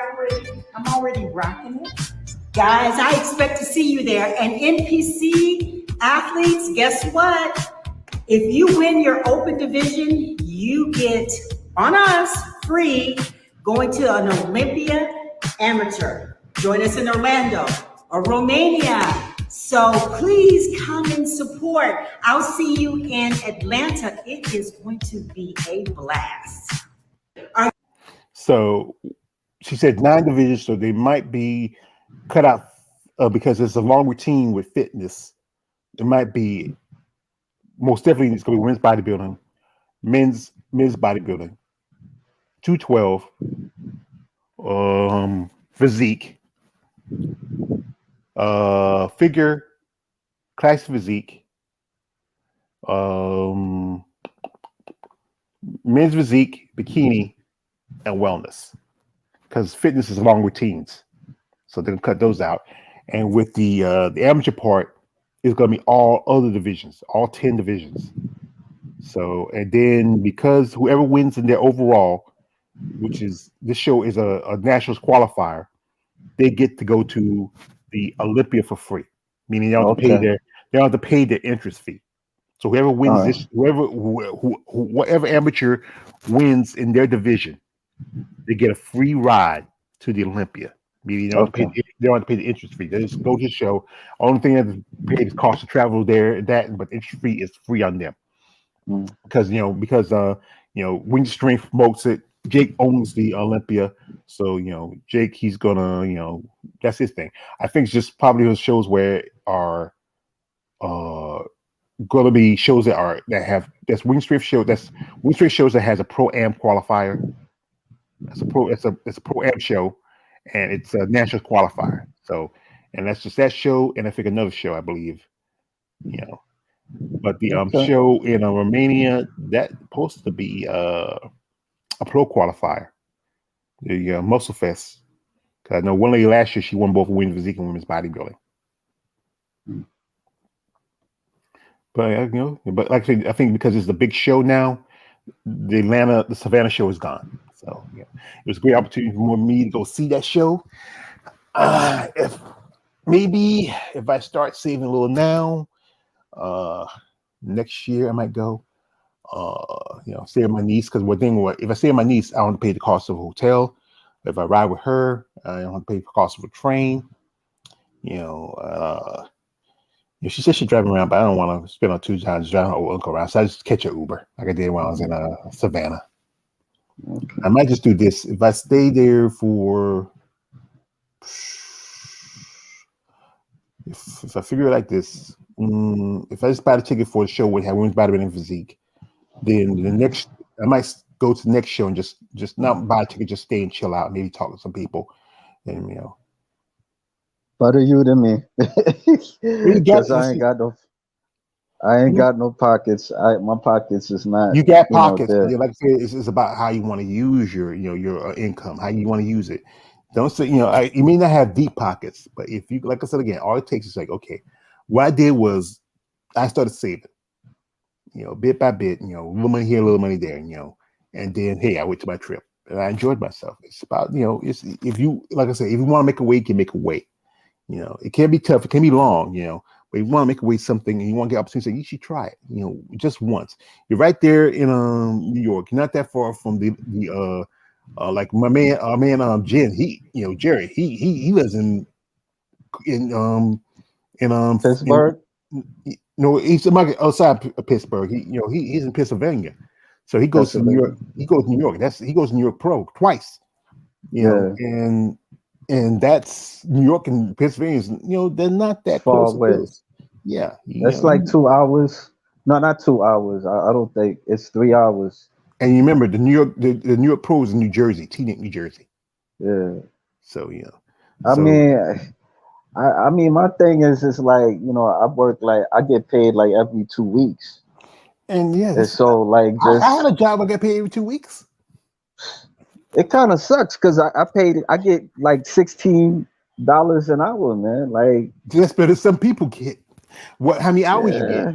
I'm already rocking it. Guys, I expect to see you there. And NPC athletes, guess what? If you win your open division, you get on us free going to an Olympia amateur. Join us in Orlando or Romania. So please come and support. I'll see you in Atlanta. It is going to be a blast. So she said 9 divisions, so they might be cut out because it's a long routine with fitness. It might be most definitely it's going to be women's bodybuilding, men's bodybuilding, 212, physique, figure, classic physique, um, men's physique, bikini, and wellness. Because fitness is long routines, so they're gonna cut those out. And with the amateur part, it's gonna be all other divisions, all 10 divisions. So and then because whoever wins in their overall, which is this show is a nationals qualifier, they get to go to the Olympia for free, meaning Okay. they don't have to pay their interest fee. So whoever All wins right. this, whatever amateur wins in their division, they get a free ride to the Olympia. Meaning Okay. they don't have to pay the interest fee. They just go to the show. Only thing that they pay is cost of travel there, that, but the interest fee is free on them Mm. because Wing Strength promotes it. Jake owns the Olympia, so Jake he's gonna that's his thing. I think it's just probably those shows where are uh going to be shows that have that's Wing Strength show that's Wing Strength shows that has a pro am qualifier. It's a pro am show, and it's a national qualifier. So, and that's just that show, and I think another show I believe. You know, but the Okay. show in Romania that supposed to be a pro qualifier, the Muscle Fest. 'Cause I know one lady last year she won both women's physique and women's bodybuilding. Mm. But but like I said, I think because it's the big show now, the Savannah show is gone. So it was a great opportunity for me to go see that show. If maybe if I start saving a little now, uh, next year I might go. Stay with my niece because if I stay with my niece, I don't have to pay the cost of a hotel. If I ride with her, I don't have to pay the cost of a train. You know, she said she's driving around, but I don't want to spend on 2 times driving her uncle around. So I just catch an Uber like I did when I was in Savannah. Okay. I might just do this. If I stay there for, if I figure it like this, if I just buy the ticket for the show with have women's bodybuilding and physique, then I might go to the next show and just not buy a ticket, just stay and chill out, maybe talk to some people, and Better you than me, you got because I ain't got no pockets. My pockets is not, you got pockets, but there. like I said, it's about how you want to use your income, how you want to use it. Don't say you may not have deep pockets, but if you like I said again, all it takes is like okay, what I did was I started saving, bit by bit, a little money here, a little money there, and then hey, I went to my trip and I enjoyed myself. It's about it's if you like I said, if you want to make a way, you can make a way. It can be tough, it can be long, but you want to make a way something and you want to get opportunity, so you should try it, just once. You're right there in New York. You're not that far from the like my man Jen, Jerry, he lives in in in Pittsburgh, no, he's outside of Pittsburgh. He's in Pennsylvania. So he goes to New Pennsylvania. York. He goes to New York. He goes to New York Pro twice. Yeah, And that's New York and Pennsylvania. They're not it's that far close to away. us. Yeah, It's like 2 hours. No, not 2 hours. I don't think it's 3 hours. and you remember the New York Pro is in New Jersey, Teaneck, New Jersey. Yeah. So I so mean, I mean, my thing is like I work like I get paid like every 2 weeks, and yeah, and so like I had just a job I got paid every 2 weeks. it kind of sucks because I get like $16 an hour, man. Like That's better. Some people get how many hours you get? yeah,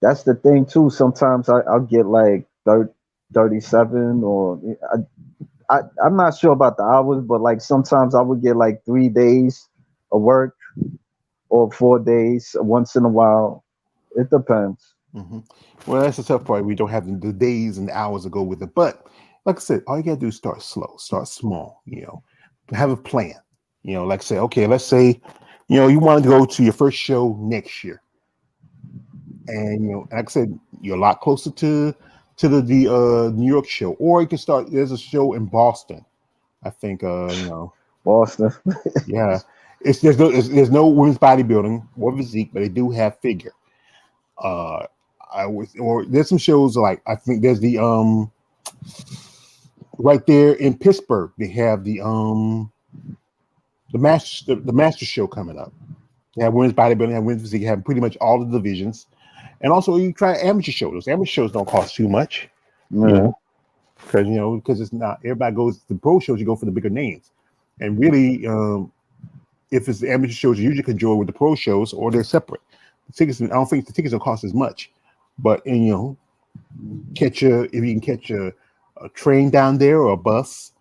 that's the thing too. Sometimes I'll get like 37 or I'm not sure about the hours, but like sometimes I would get like 3 days of work or 4 days once in a while. It depends. hmm Well, that's the tough part. We don't have the days and the hours to go with it. But like I said, all you gotta do is start slow, start small. Have a plan. Like say, okay, let's say, you want to go to your first show next year, and like I said, you're a lot closer to the New York show, or you can start. There's a show in Boston. I think Boston. yeah, there's no women's bodybuilding or physique, but they do have figure. Uh, or there's some shows like I think there's the right there in Pittsburgh. They have the the master show coming up. You have women's bodybuilding, you have women's physique, you have pretty much all the divisions, and also you try amateur shows. Those amateur shows don't cost too much, Yeah. because it's not everybody goes to the pro shows. You go for the bigger names, and really, if it's the amateur shows, you usually can join with the pro shows, or they're separate. The tickets, I don't think the tickets don't cost as much, but if you can catch a train down there or a bus,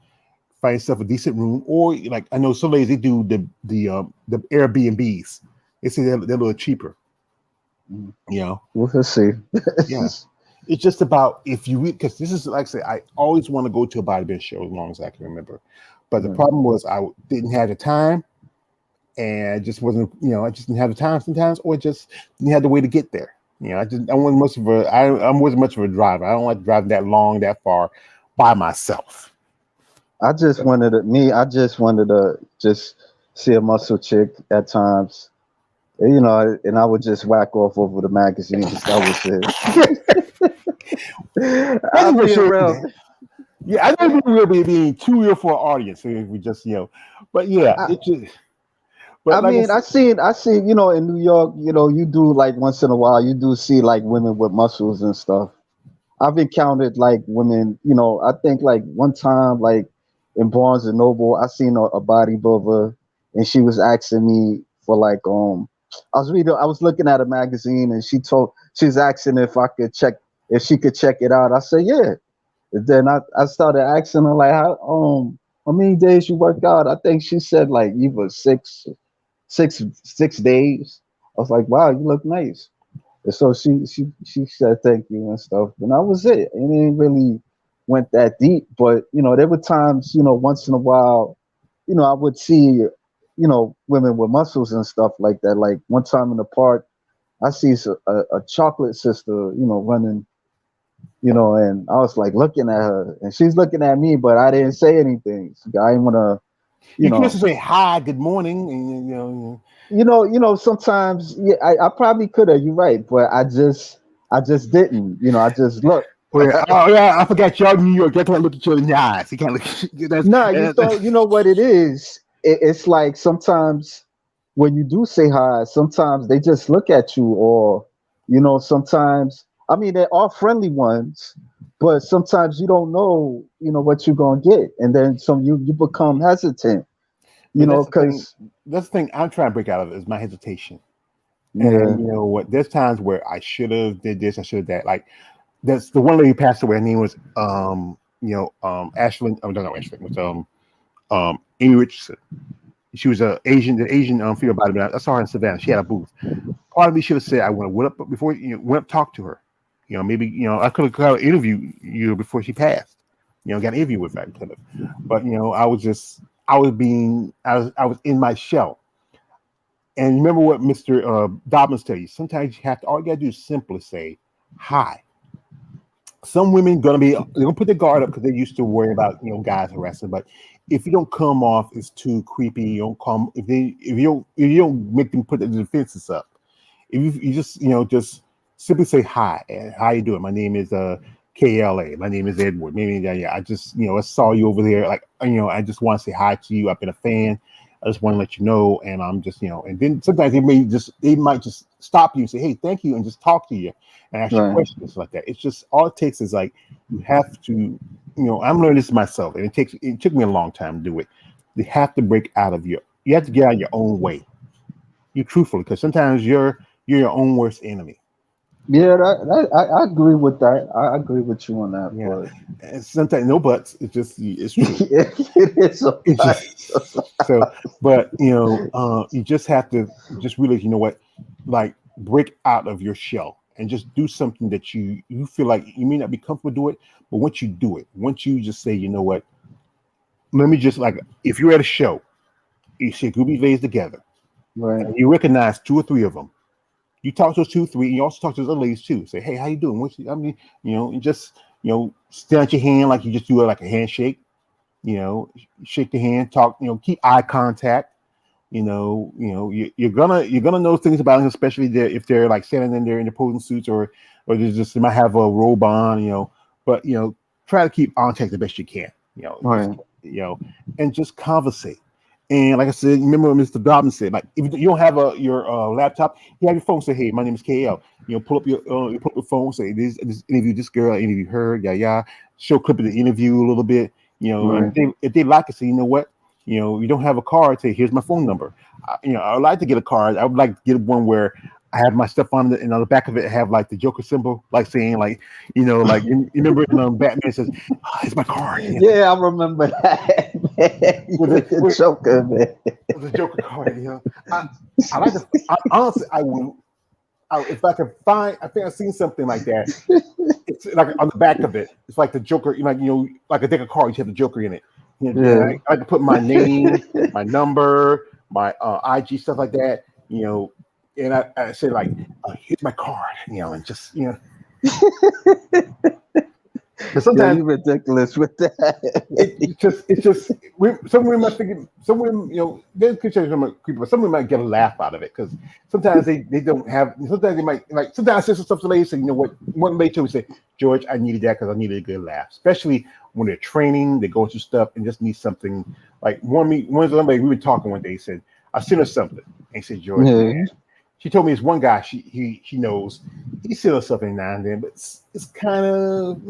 find yourself a decent room, or like I know some ladies they do the Airbnbs. They say they're a little cheaper. We'll see. Yeah, it's just about if you because this is like I say I always want to go to a bodybuilding show as long as I can remember, but the problem was I didn't have the time, and I just wasn't I just didn't have the time sometimes, or just didn't have the way to get there. I wasn't much of I wasn't much of a driver. I don't like driving that far by myself. I just wanted to just see a muscle chick at times, and I would just whack off over the magazines. That was it. I'll be real. Yeah, I don't think we'll be being too real for our audience. So we just but yeah, it just. But I mean, I seen, in New York, you do like once in a while, you do see like women with muscles and stuff. I've encountered like women, I think like one time, like in Barnes and Noble, I seen a bodybuilder, and she was asking me for like, I was looking at a magazine, and she was asking if she could check it out. I said, yeah. And then I started asking her like, how many days you work out? I think she said like either 6 days. I was like, wow, you look nice. And so she said thank you and stuff, and that was it. And it didn't really went that deep, but there were times, once in a while, I would see, women with muscles and stuff like that. Like one time in the park, I see a chocolate sister, running, and I was like looking at her, and she's looking at me, but I didn't say anything. I didn't want to. You can just say hi, good morning, and sometimes I probably could have. You're right, but I just didn't. I just looked. Oh yeah, I forgot y'all in New York. Y'all can't look each other in the eyes. You can't look. No, you know what it is. It's like sometimes when you do say hi, sometimes they just look at you, or sometimes I mean there are friendly ones, but sometimes you don't know what you're gonna get, and then you become hesitant. Because that's the thing I'm trying to break out of is my hesitation. Yeah. And you know what? There's times where I should have did this, I should have that. Like that's the one lady who passed away. Her name was Ashlyn. Oh, no, Ashlyn. It was Amy Richardson. She was the Asian female bodybuilder. I saw her in Savannah. She had a booth. Part of me should have said I went up before went up talk to her. Maybe I could have interviewed you before she passed. Got an interview with her. Could have. But I was in my shell. And remember what Mr. Dobbins tell you. Sometimes all you gotta do is simply say hi. Some women they're gonna put their guard up because they're used to worrying about guys harassing. But if you don't come off as too creepy, you don't come if you don't make them put the defenses up. If you just simply say hi and how you doing. My name is KLA. My name is Edward. Maybe I just I saw you over there. Like I just want to say hi to you. I've been a fan. I just want to let you know, and I'm just and then sometimes they might just stop you and say, hey, thank you, and just talk to you and ask you questions like that. It's just all it takes is like you have to I'm learning this myself, and it took me a long time to do it. You have to break out of you have to get out of your own way. You're truthful because sometimes you're your own worst enemy. Yeah, I agree with that. I agree with you on that. Yeah, but and sometimes no buts. It's true. it is so, but you just have to just realize like break out of your shell and just do something that you feel like you may not be comfortable doing, but once you do it, once you just say, let me just like if you're at a show, you see a group of ladies together, right? And you recognize 2 or 3 of them. You talk to those 2, 3, and you also talk to those other ladies too. Say, hey, how you doing? You just stand out your hand like you just do like a handshake. Shake the hand, talk. Keep eye contact. You're gonna know things about them, especially if they're like standing in there in the posing suits or they might have a robe on. But try to keep contact the best you can. Right. And just conversate. And like I said, remember what Mr. Dobbins said, like if you don't have your laptop, you have your phone. Say, hey, my name is KL. Pull up you pull up your phone. Say this interview this girl, interview her, yeah. Show a clip of the interview a little bit. And Right. if they like it, say, you know what, you don't have a card. Say, here's my phone number. I would like to get a card. I would like to get one where I have my stuff on and on the back of it have like the Joker symbol, like saying like, like you remember Batman says, it's my card. Yeah, I remember that, man. With With the Joker, man. the Joker card. I like to. Honestly, I would. If I can find, I think I've seen something like that. It's like on the back of it. It's like the Joker. Like a deck of cards. You have the Joker in it. Yeah. I like to put my name, my number, my IG stuff like that. And I say like, here's my card. And just Because sometimes you're ridiculous with that. it's just some women might think some women they're considered some people, but some women might get a laugh out of it because sometimes they don't have. Sometimes they might like. Sometimes I say some stuff to ladies, and one lady told me, say, George, I needed that because I needed a good laugh, especially when they're training, they're going through stuff, and just need something. Like one lady we were talking one day, he said, I sent her something, and he said, George, man. She told me it's one guy she knows. He sent her something now and then, but it's kind of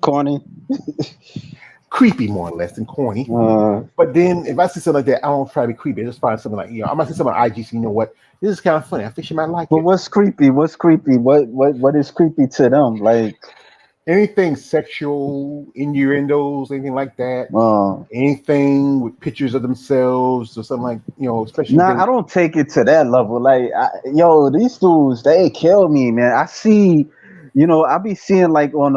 corny, creepy more or less than corny. But then if I see something like that, I don't try to be creepy. I just find something like I might see something on IG. So what? This is kind of funny. I think she might like it. But what's creepy? What's creepy? What is creepy to them? Like anything sexual, innuendos, anything like that. Anything with pictures of themselves or something like especially. I don't take it to that level. Like these dudes, they kill me, man. I see, I be seeing like on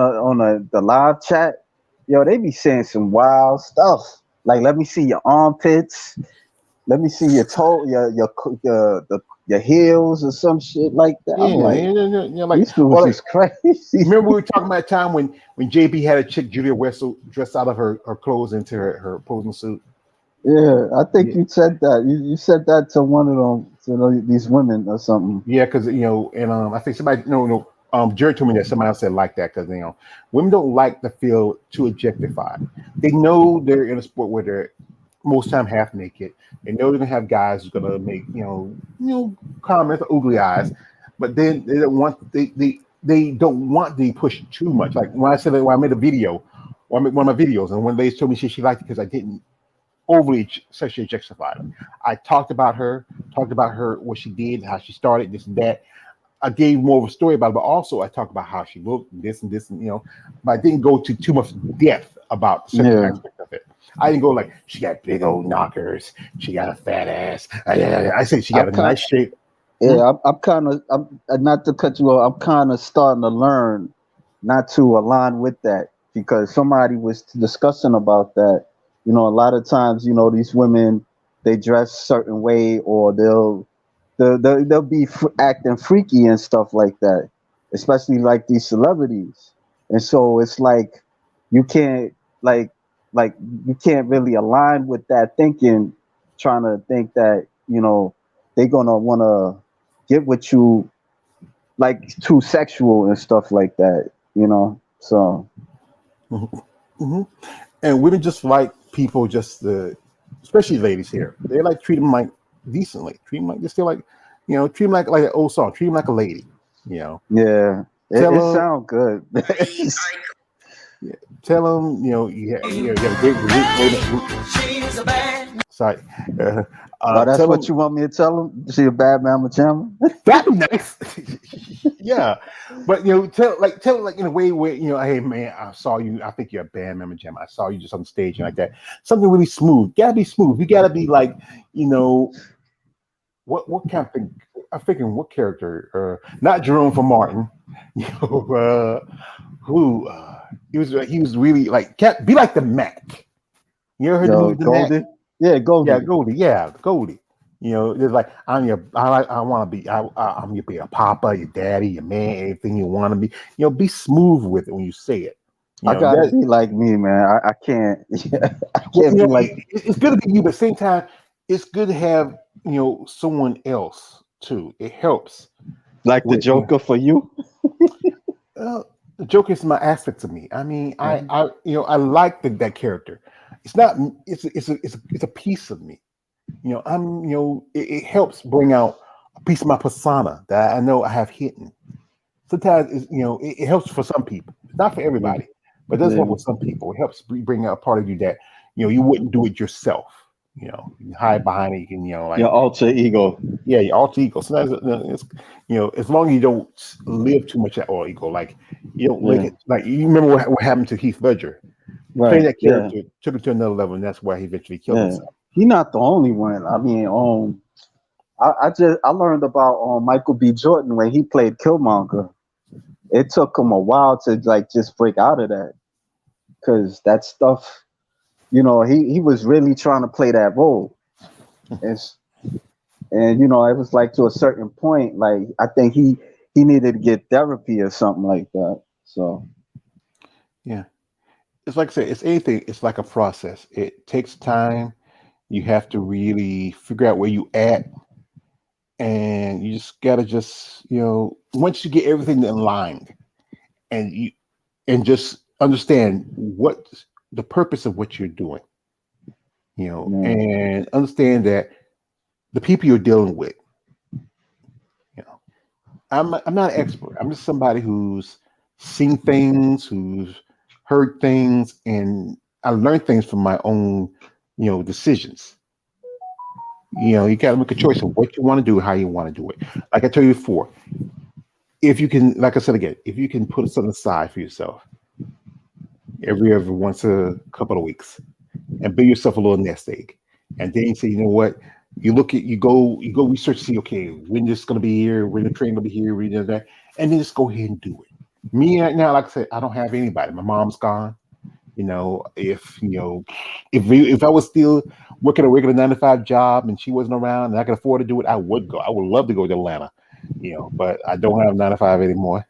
the live chat, they be saying some wild stuff. Like, let me see your armpits, let me see your toe, your heels or some shit like that. I'm like these dudes is crazy. Remember we were talking about a time when JB had a chick, Julia Wessel, dressed out of her clothes into her posing suit. Yeah, I think you said that. You said that to one of them, these women or something. Yeah, because and I think somebody Jerry told me that somebody else said like that because women don't like to feel too objectified. They know they're in a sport where they're most time half naked. They know they're gonna have guys who's gonna make comments or oogly eyes, but then they don't want they don't want to push too much. Like when I said that when I made a video, or I made one of my videos, and one lady told me she liked it because I didn't overly sexually objectify her. I talked about her, what she did, how she started, this and that. I gave more of a story about it, but also I talked about how she looked, this and this, and but I didn't go to too much depth about the sexual aspect of it. I didn't go like she got big old knockers, she got a fat ass. I said she got a nice shape. Yeah, I'm not to cut you off. I'm kind of starting to learn not to align with that because somebody was discussing about that. A lot of times, these women, they dress a certain way, or they'll be acting freaky and stuff like that, especially like these celebrities. And so it's like you can't you can't really align with that thinking, trying to think that they're gonna want to get with you like too sexual and stuff like that. So. Mm-hmm. And women just like people, especially ladies here. They like treat them like decently. Treat them like just feel like, treat them like an old song. Treat them like a lady. Yeah, it sounds good. Tell them, you got a great. Sorry. That's what you want me to tell them. She a bad mama jamma. That'd be nice. Yeah, but tell like in a way where hey man, I saw you. I think you're a bad mama jamma. I saw you just on stage and like that. Something really smooth. Gotta be smooth. You gotta be like what kind of thing? I'm thinking what character? Not Jerome from Martin. Who? He was really like can't be like the Mac. You ever heard the movie The Goldie? Mac? Yeah, Goldie. Yeah, Goldie. Yeah, Goldie. It's like I'm your be a papa, your daddy, your man, anything you want to be. Be smooth with it when you say it. I gotta be like me, man. I can't. I can't be like. It's good to be you, but at the same time, it's good to have someone else too. It helps. Like the Joker for you. The Joker is my aspect of me. I mean, I like that character. It's not. It's a piece of me. it helps bring out a piece of my persona that I know I have hidden. Sometimes it helps for some people. It's not for Yeah. everybody, but it does help Yeah. with some people. It helps bring out a part of you that you wouldn't do it yourself. You can hide behind it. You can Your like alter ego. yeah, your alter ego. Sometimes it's as long as you don't live too much at alter ego, like you don't Yeah. like you remember what happened to Heath Ledger. Playing Right. that Yeah. character took him to another level, and that's why he eventually killed Yeah. himself. He not the only one. I mean, I learned about Michael B. Jordan when he played Killmonger. It took him a while to like just break out of that because that stuff, he was really trying to play that role. It's, and it was like to a certain point, like I think he needed to get therapy or something like that. So Yeah, it's like I said, it's anything. It's like a process. It takes time. You have to really figure out where you at, and you just gotta once you get everything in line, and just understand what the purpose of what you're doing, yeah, and understand that the people you're dealing with, you know, I'm not an expert. I'm just somebody who's seen things, who's heard things, and I learned things from my own, decisions. You got to make a choice of what you want to do, how you want to do it. Like I told you before, if you can, like I said again, if you can put something aside for yourself every once a couple of weeks and build yourself a little nest egg, and then you say, you know what? You go research, see, okay, when this going to be here, when the train going to be here, when that, and then just go ahead and do it. Me right now, like I said, I don't have anybody. My mom's gone. If I was still working a regular 9 to 5 job and she wasn't around and I could afford to do it, I would go. I would love to go to Atlanta, but I don't have 9 to 5 anymore.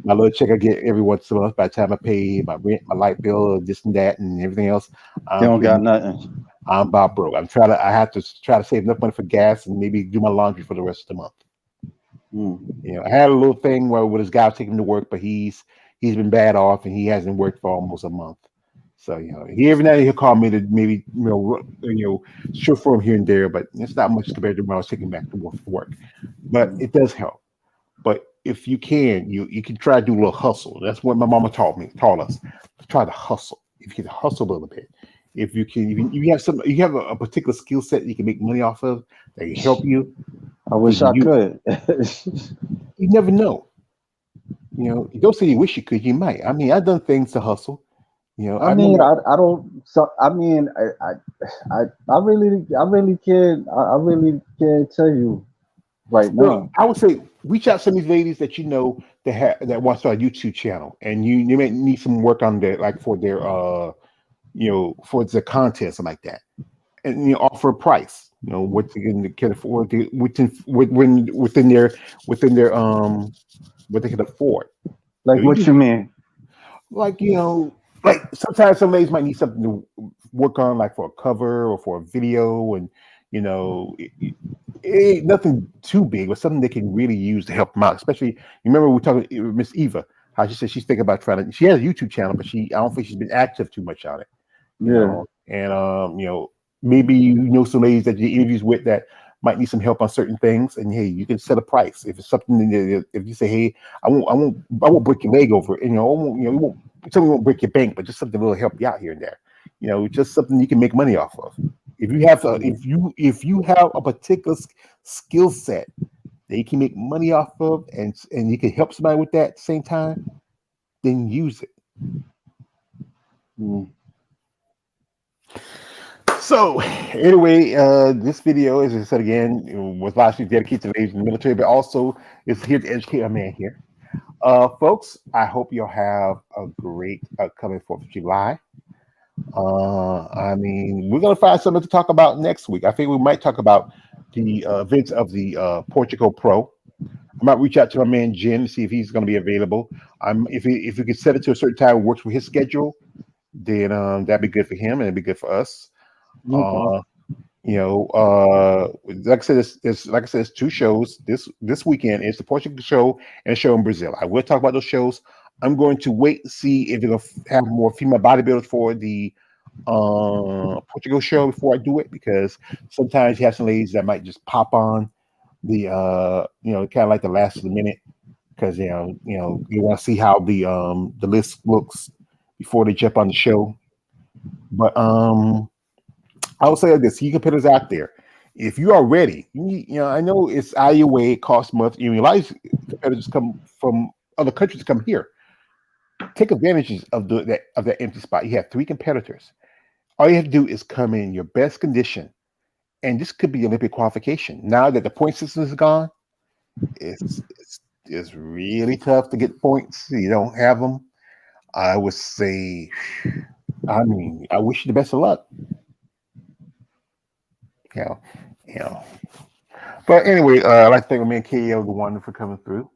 My little check I get every once in a month, by the time I pay my rent, my light bill, this and that, and everything else, they I'm don't pretty got much nothing. I'm about broke. I have to try to save enough money for gas and maybe do my laundry for the rest of the month. Mm. I had a little thing where with his guy taking him to work, but he's been bad off and he hasn't worked for almost a month. So he every now and then he'll call me to maybe chauffeur him here and there, but it's not much compared to when I was taking him back to work. But it does help. But if you can, you can try to do a little hustle. That's what my mama taught us. Try to hustle. If you can hustle a little bit, if you can, you have you have a particular skill set you can make money off of that can help you, I then wish I you could. you never know. You don't say you wish you could, you might. I mean, I've done things to hustle. I I mean, remember. I don't. So I mean, I really can't. I really can't tell you right Well, now. I would say reach out to some of these ladies that you know that want to start a YouTube channel, and you may need some work on their like for their for their content, something like that, and offer a price. What you can afford within their what they can afford. Like, You what can you mean? like like sometimes some ladies might need something to work on, like for a cover or for a video, and it ain't nothing too big, but something they can really use to help them out. Especially, you remember we were talking with Miss Eva, how she said she's thinking about trying to. She has a YouTube channel, but I don't think she's been active too much on it. Yeah, And maybe some ladies that you interviews with that might need some help on certain things, and hey, you can set a price if it's something. If you say, hey, I won't break your leg over it. I won't, you won't, something won't break your bank, but just something will help you out here and there. Just something you can make money off of. yeah. If you have a particular skill set that you can make money off of, and you can help somebody with that at the same time, then use it. Mm. So, anyway, this video, as I said again, was largely dedicated to ladies in the military, but also is here to educate a man here. Folks, I hope you'll have a great upcoming 4th of July. I mean, we're going to find something to talk about next week. I think we might talk about the events of the Portugal Pro. I might reach out to my man Jen to see if he's going to be available. If we could set it to a certain time, it works with his schedule, then that'd be good for him and it'd be good for us. Okay. Uh, like I said, it's 2 shows this weekend. It's the Portugal show and a show in Brazil. I will talk about those shows. I'm going to wait to see if they're going to have more female bodybuilders for the Portugal show before I do it because sometimes you have some ladies that might just pop on the kind of like the last of the minute because you want to see how the list looks before they jump on the show. But I will say like this: you competitors out there, if you are ready, I know it's out of your way, it costs much. A lot of competitors come from other countries to come here. Take advantages of that empty spot. You have three competitors. All you have to do is come in your best condition, and this could be Olympic qualification. Now that the point system is gone, it's really tough to get points. You don't have them. I would say, I mean, I wish you the best of luck. You know, you know. But anyway, I'd like to thank my man KO the one for coming through.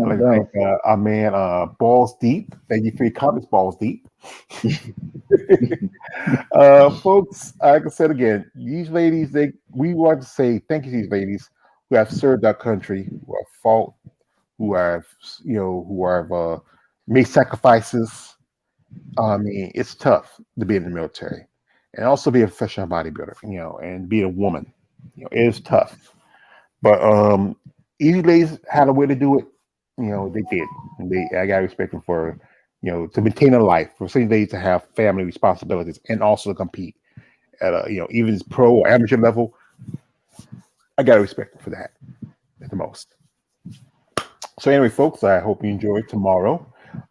I'd No like to thank doubt. our man Balls Deep. Thank you for your comments, Balls Deep. Folks, like I said again, these ladies, we want to say thank you to these ladies who have served our country, who have fought, who have made sacrifices. I mean, it's tough to be in the military and also be a professional bodybuilder, and be a woman. It is tough. But these ladies had a way to do it. They did. And I got to respect them for, to maintain a life, for some ladies to have family responsibilities and also to compete at a, even as pro or amateur level. I got to respect them for that at the most. So anyway, folks, I hope you enjoy tomorrow.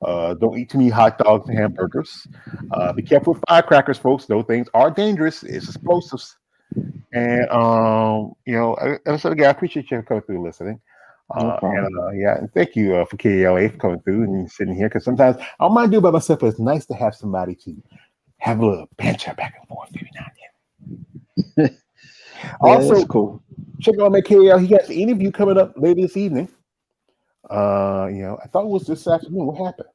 Don't eat too many hot dogs and hamburgers. Be careful with firecrackers, folks. Those things are dangerous. It's explosives. And I said again, I appreciate you coming through and listening. No problem. Yeah, and thank you for KLA for coming through and sitting here because sometimes I don't mind doing it by myself, but it's nice to have somebody to have a little banter back and forth every now and then. Yeah, it's Also, cool. check out my KL. He got the interview coming up later this evening. I thought it was this afternoon. What happened?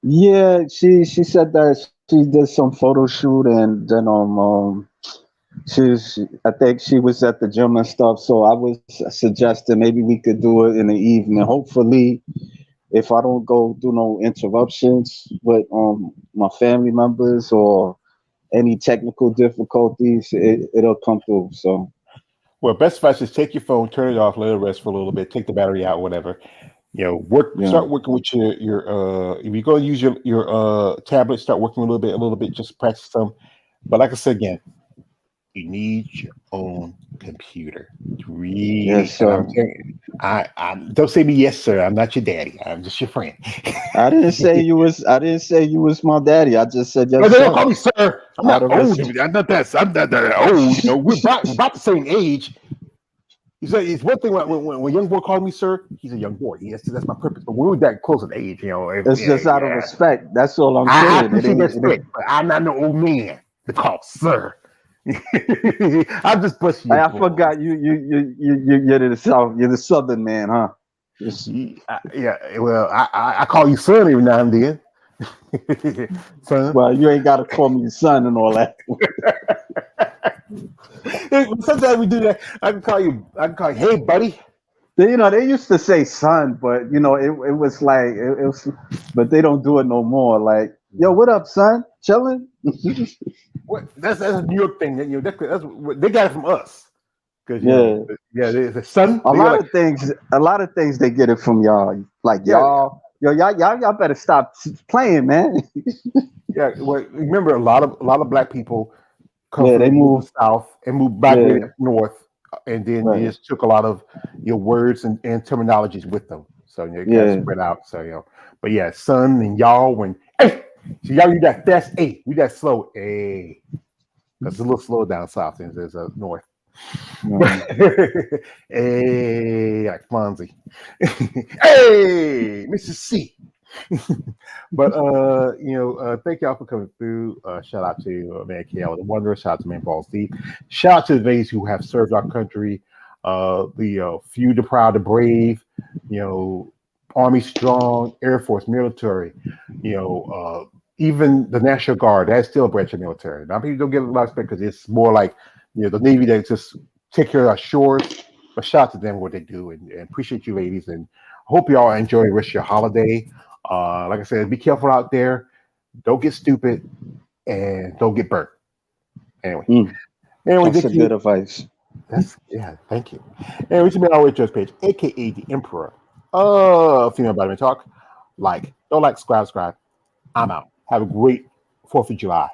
Yeah, she said that she did some photo shoot and then I think she was at the gym and stuff. So I was suggesting maybe we could do it in the evening. Hopefully, if I don't go through no interruptions with my family members or any technical difficulties, it'll come through. So Well, best advice is take your phone, turn it off, let it rest for a little bit, take the battery out, whatever. yeah, Start working with your if you go use your tablet, start working a little bit, just practice some. But like I said again, you need your own computer. yes, Really, and I'm sir. telling you, I don't say me yes, sir. I'm not your daddy. I'm just your friend. I didn't say you was. I didn't say you was my daddy. I just said No, yes, they don't sir. call me sir. I'm Out not of old. respect. I'm not that old. We're about the same age. It's one thing when young boy called me sir, he's a young boy. That's my purpose. But when we were that close in age, It's just out of yeah, respect. That's all I'm I saying. appreciate that It ain't. respect, but I'm not no old man to call sir. I'm just busting your I balls. forgot you're the south. You're the southern man, huh? Just, Yeah, well, I call you son every now and then, son. well, you ain't got to call me son and all that. Sometimes we do that. I can call you, hey, buddy. They used to say son, but it was like it was, but they don't do it no more. Like, yo, what up, son? Chilling? What? That's a New York thing. That's what they got it from us. Because Yeah. yeah, the son. A They go lot like, of things. A lot of things they get it from y'all. Like yeah, y'all better stop playing, man. yeah. Well, remember, a lot of black people come Yeah, they from moved move. south and moved migrated Yeah, up north, and then they right. just took a lot of your words and terminologies with them. So it kind of Yeah, spread out. So but yeah, son and y'all when hey, so y'all you that fast hey, we that slow hey, because it's a little slower down south than there's north. uh, Hey, like Fonzie. Hey, Mrs. C. But thank y'all for coming through. Shout out to man KL the Wanderer. Shout out to man Paul Steve. Shout out to the ladies who have served our country. The few, the proud, the brave. You know, Army strong, Air Force, military. Even the National Guard. That's still a branch of military. Now people don't get a lot of respect because it's more like the Navy that just take care of our shores. But shout out to them what they do and appreciate you ladies and hope y'all enjoy the rest of your holiday. Like I said, be careful out there. Don't get stupid. and don't get burnt. Anyway, That's this a good advice. thank you. And reach me on our Joe's page, aka the Emperor Female Vitamin Talk. Don't like, subscribe. I'm out. Have a great 4th of July.